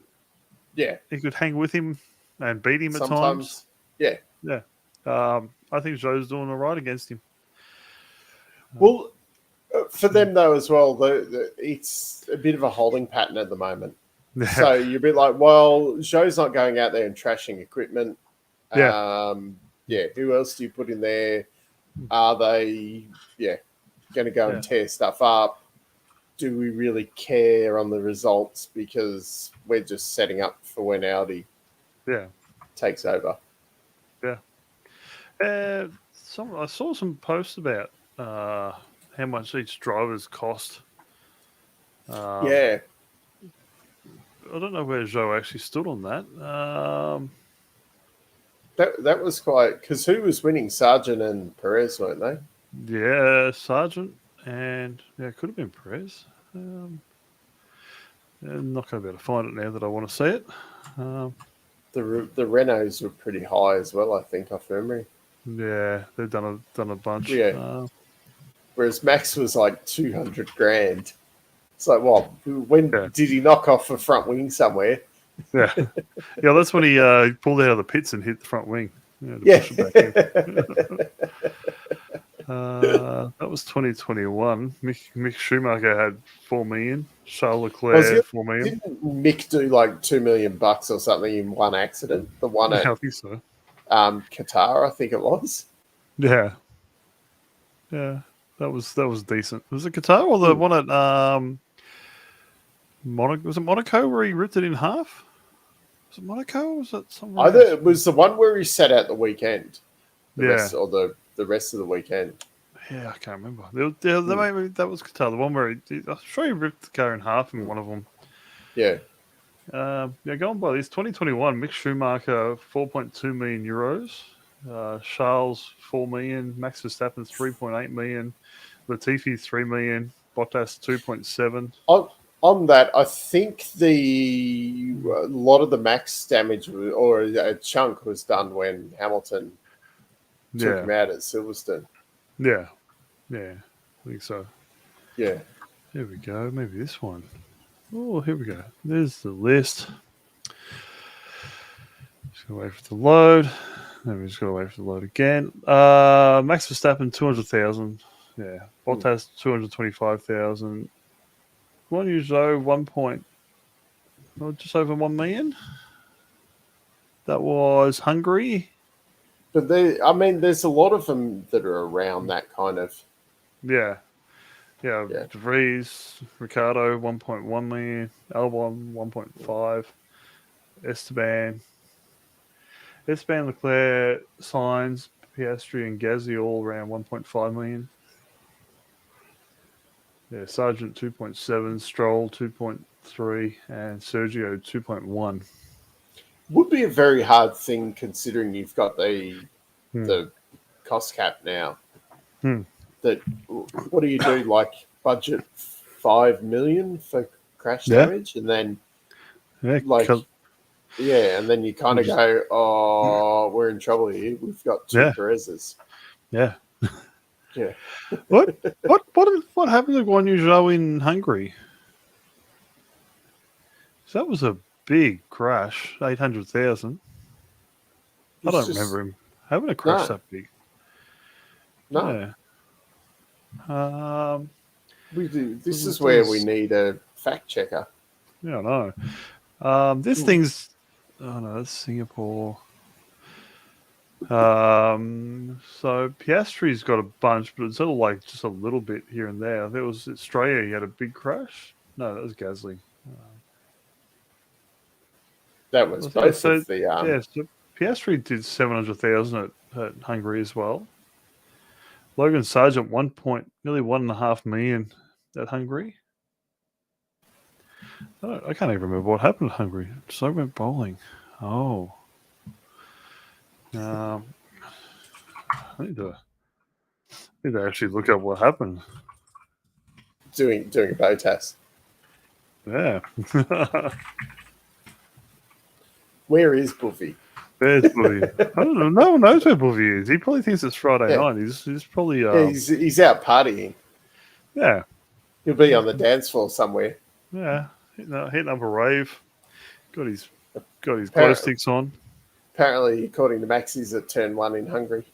he could hang with him and beat him at times. Yeah. I think Zhou's doing all right against him. Well, for them though as well, it's a bit of a holding pattern at the moment. So you're a bit like, well, Zhou's not going out there and trashing equipment. Who else do you put in there? Are they going to go and tear stuff up? Do we really care on the results because we're just setting up for when Audi takes over? Yeah. I saw some posts about how much each driver's cost. I don't know where Zhou actually stood on that. That was quite, because who was winning? Sargent and Perez, weren't they? Yeah, Sargent and it could have been Perez. I'm not going to be able to find it now that I want to see it. The Renaults were pretty high as well, I think, off memory. Yeah, they've done a bunch. Yeah. Whereas Max was like 200 grand. It's like, well, when did he knock off a front wing somewhere? Yeah, that's when he pulled out of the pits and hit the front wing. Push it back in. That was 2021. Mick Schumacher had 4 million. Charles Leclerc 4 million. Didn't Mick do like $2 million or something in one accident? The one at I think so. Qatar, I think it was. Yeah, that was decent. Was it Qatar or the one at Was it Monaco where he ripped it in half? Was it Monaco or was it somewhere Either else? it was the one where he sat out the weekend. The Yeah. rest, or the rest of the weekend. Yeah, I can't remember. Maybe that was Qatar. The one where I'm sure he ripped the car in half in one of them. Yeah. Going by this, 2021, Mick Schumacher, 4.2 million euros. Charles, 4 million. Max Verstappen, 3.8 million. Latifi, 3 million. Bottas, 2.7. On that, I think a lot of the max damage or a chunk was done when Hamilton took him out at Silverstone. Yeah. I think so. Yeah. Here we go. Maybe this one. Oh, here we go. There's the list. Just gonna wait for it to load. Then we just gotta wait for it to load again. Max Verstappen, 200,000. Yeah. Bottas, 225,000. Guan Yu Zhou, just over 1 million. That was Hungary. But there's a lot of them that are around that kind of. Yeah. De Vries, Ricardo, 1.1 million. Albon, 1.5. Esteban, Leclerc, Sainz, Piastri, and Gasly all around 1.5 million. Yeah, Sargent 2.7, Stroll 2.3, and Sergio 2.1. Would be a very hard thing considering you've got the cost cap now. That what do you do? Like budget 5 million for crash damage, and then and then you kind of go, "Oh, we're in trouble here. We've got two Perez's." Yeah. Yeah. What happened to Guan Yu Zhou in Hungary? So that was a big crash, 800,000. I don't remember him having a crash that big. No. Yeah. This is where we need a fact checker. Yeah, I know. This thing's. Oh no, that's Singapore. So Piastri's got a bunch, but it's sort of like just a little bit here and there. There was Australia. He had a big crash. No, that was Gasly. That was both of the. So Piastri did 700,000 at Hungary as well. Logan Sargent nearly 1.5 million at Hungary. I can't even remember what happened at Hungary. So I went bowling. Oh. I need to actually look up what happened. Doing a bow test. Yeah. Where is Buffy? There's Buffy. I don't know. No one knows where Buffy is. He probably thinks it's Friday night. He's probably. He's out partying. Yeah. He'll be on the dance floor somewhere. Yeah. Hitting up a rave. Got his glow sticks on. Apparently, according to Max, he's at turn 1 in Hungary.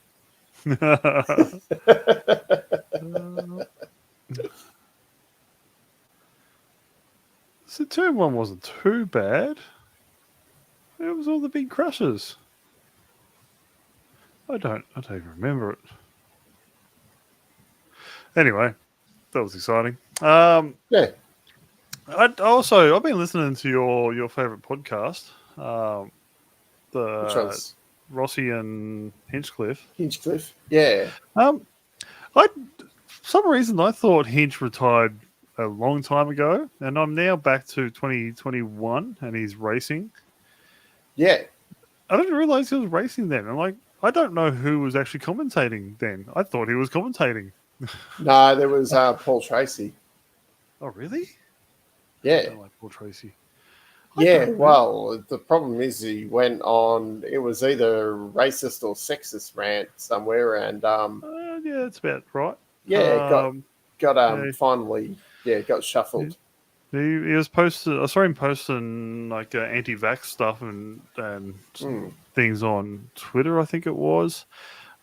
So turn 1 wasn't too bad. It was all the big crashes. I don't even remember it. Anyway, that was exciting. Yeah. I've been listening to your favorite podcast. Which one's? Rossi and Hinchcliffe. Yeah. For some reason I thought Hinch retired a long time ago, and I'm now back to 2021, and he's racing. Yeah. I didn't realize he was racing then. I'm like, I don't know who was actually commentating then. I thought he was commentating. No, there was Paul Tracy. Oh, really? Yeah. I don't like Paul Tracy. Well, the problem is he went on, it was either racist or sexist rant somewhere, and yeah, that's about right. Yeah, finally got shuffled. He was posted. I saw him posting like anti-vax stuff and things on Twitter, I think it was,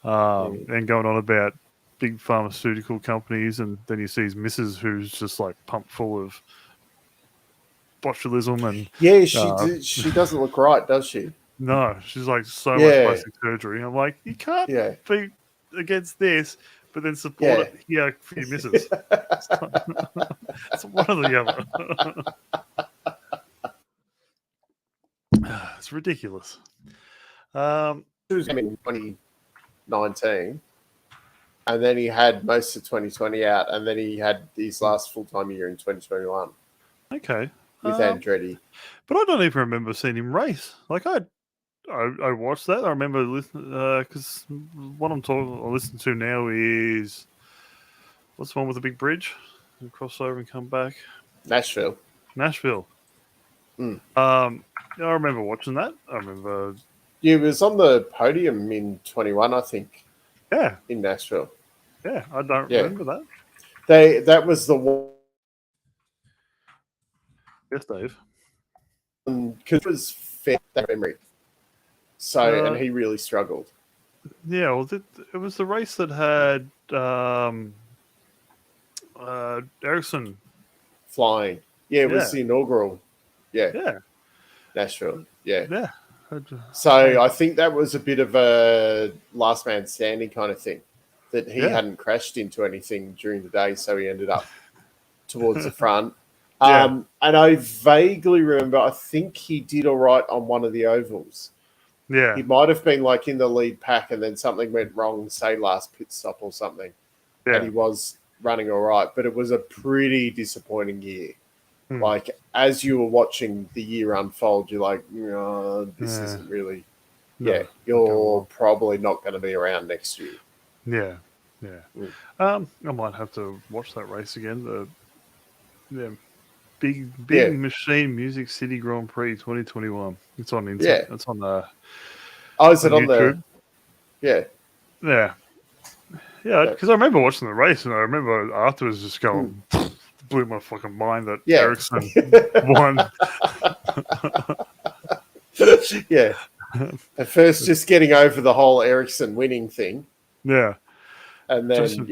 and going on about big pharmaceutical companies, and then you see his missus who's just like pumped full of botulism and she doesn't look right, does she? No, she's like so much plastic surgery. I'm like, you can't be against this, but then support it here for your missus. It's one or the other. It's ridiculous. It was in 2019, and then he had most of 2020 out, and then he had his last full-time year in 2021. Okay. With Andretti. But I don't even remember seeing him race. Like, I watched that. I remember listening, because what I listen to now is, what's the one with the big bridge? And cross over and come back. Nashville. I remember watching that. I remember. Yeah, it was on the podium in 21, I think. Yeah. In Nashville. Yeah, I don't remember that. That was the one. Yes, Dave. Because it was fair memory. So, and he really struggled. Yeah, well, it was the race that had Ericsson flying. Yeah, it was the inaugural. Yeah. Nashville. Yeah. Yeah. So I think that was a bit of a last man standing kind of thing, that he hadn't crashed into anything during the day, so he ended up towards the front. And I vaguely remember, I think he did all right on one of the ovals. Yeah. He might have been like in the lead pack and then something went wrong, say last pit stop or something. Yeah. And he was running all right, but it was a pretty disappointing year. Like, as you were watching the year unfold, you're like, this isn't really... you're probably not going to be around next year. Yeah. I might have to watch that race again. Big Machine Music City Grand Prix 2021. It's on internet. It's on the... Oh, is it on YouTube. Yeah, because I remember watching the race, and I remember afterwards just going... blew my fucking mind that Ericsson won. At first, just getting over the whole Ericsson winning thing. Yeah. And then,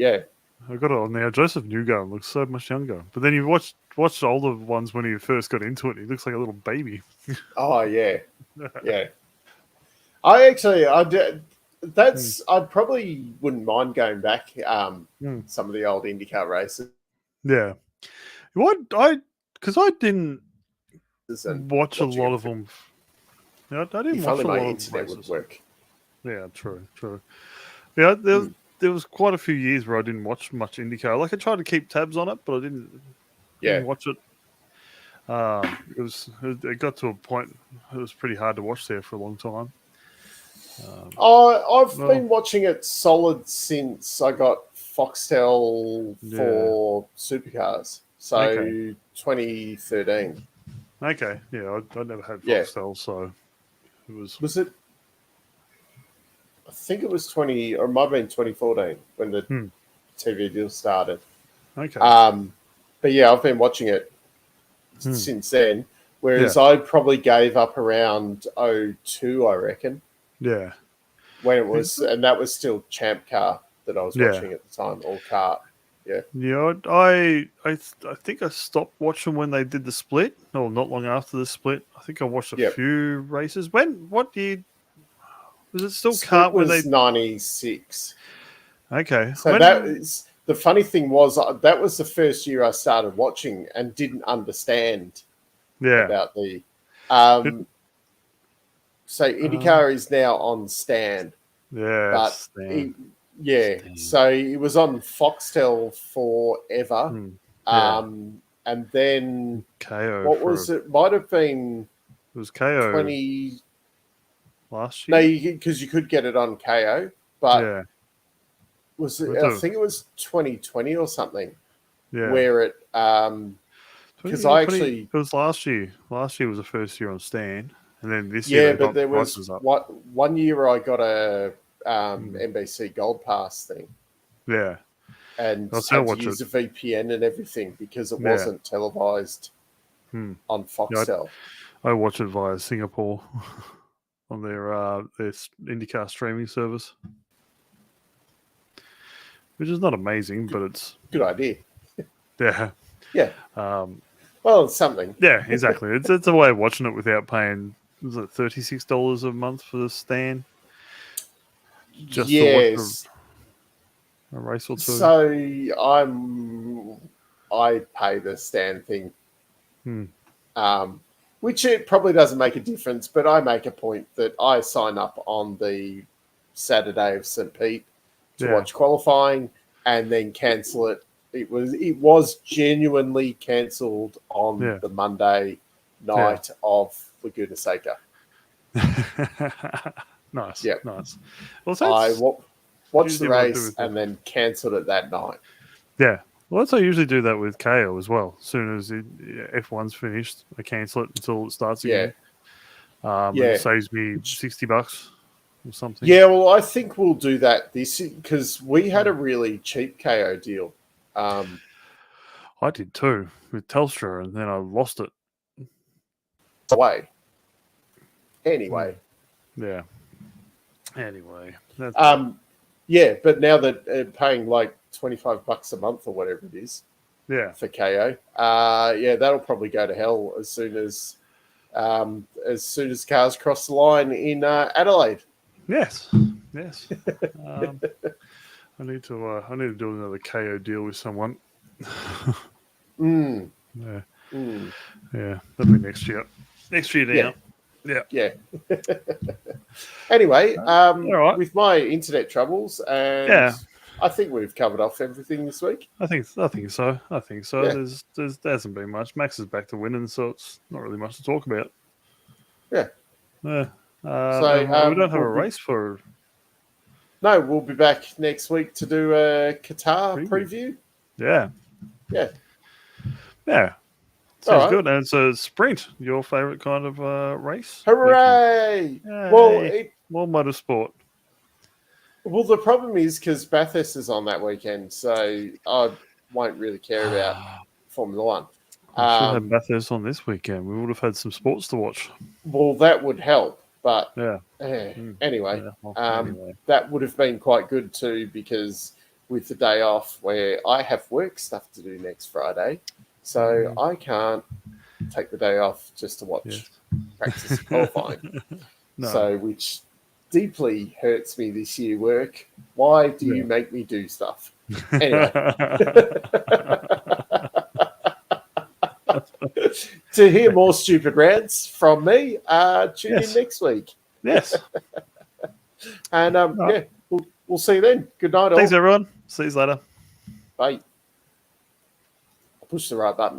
I got it on now. Joseph Newgarden looks so much younger. But then you watch older ones when he first got into it, he looks like a little baby. Oh, yeah. Yeah. I probably wouldn't mind going back some of the old IndyCar races. Yeah. Because I didn't watch a lot of them. I didn't watch a lot of races. Would work. Yeah, true. Yeah, there was quite a few years where I didn't watch much IndyCar. Like, I tried to keep tabs on it, but I didn't watch it. It got to a point it was pretty hard to watch there for a long time. I've been watching it solid since I got Foxtel for supercars. So 2013. Okay, yeah, I never had Foxtel, so it was. Was it? I think it was 20, or it might have been 2014 when the TV deal started. Okay. But yeah, I've been watching it since then. Whereas I probably gave up around 2002, I reckon. Yeah. When it was, and that was still Champ Car that I was watching at the time, or Kart. Yeah. Yeah, I think I stopped watching when they did the split, or not long after the split. I think I watched a few races. What year? Was it still Kart when they... 96. Okay. So that is... The funny thing was, that was the first year I started watching and didn't understand about the... So IndyCar is now on Stan. Yeah, but Stan. So it was on Foxtel forever. And then KO. What was it? Might have been... It was KO 20... last year? No, because you could get it on KO, but was it? I think it was 2020 or something. Yeah, where it because I actually it was last year. Last year was the first year on Stan, and then this year but there was one year I got a NBC Gold Pass thing. Yeah, and I had to use a VPN and everything because it wasn't televised on Foxtel. I watch it via Singapore. On their IndyCar streaming service, which is not amazing, but it's good idea. Yeah. Well, it's something. Yeah, exactly. It's a way of watching it without paying. Was it $36 a month for the Stan? Yes. a race or two? So I pay the stand thing, which it probably doesn't make a difference, but I make a point that I sign up on the Saturday of St. Pete to watch qualifying and then cancel it. It was genuinely cancelled on the Monday night of Laguna Seca. Nice. Yep. Nice. Well, I watched the race and then cancelled it that night. Yeah. Well, that's how I usually do that with KO as well. As soon as F1's finished, I cancel it until it starts again. It saves me $60 or something. Yeah, well, I think we'll do that this because we had a really cheap KO deal. I did too with Telstra, and then I lost it. Anyway. Yeah. Anyway. But now that paying like $25 a month or whatever it is, for KO, that'll probably go to hell as soon as cars cross the line in Adelaide. Yes. I need to do another KO deal with someone. Yeah, that'll be next year. Next year now. Yeah. Anyway, right. With my internet troubles, and I think we've covered off everything this week. I think so. Yeah. There hasn't been much. Max is back to winning, so it's not really much to talk about. Yeah. So we don't have a race for. No, we'll be back next week to do a Qatar preview. Yeah. Sounds good. And it's a sprint, your favourite kind of race. Hooray! More motorsport. Well, the problem is because Bathurst is on that weekend, so I won't really care about Formula One. We should have Bathurst on this weekend. We would have had some sports to watch. Well, that would help. But anyway, that would have been quite good too, because with the day off where I have work stuff to do next Friday, so I can't take the day off just to watch practice qualifying. So which deeply hurts me this year, work. Why do you make me do stuff? Anyway. To hear more stupid rants from me, tune in next week. Yes. And we'll see you then. Good night, all. Thanks, everyone. See you later. Bye. I'll push the right button.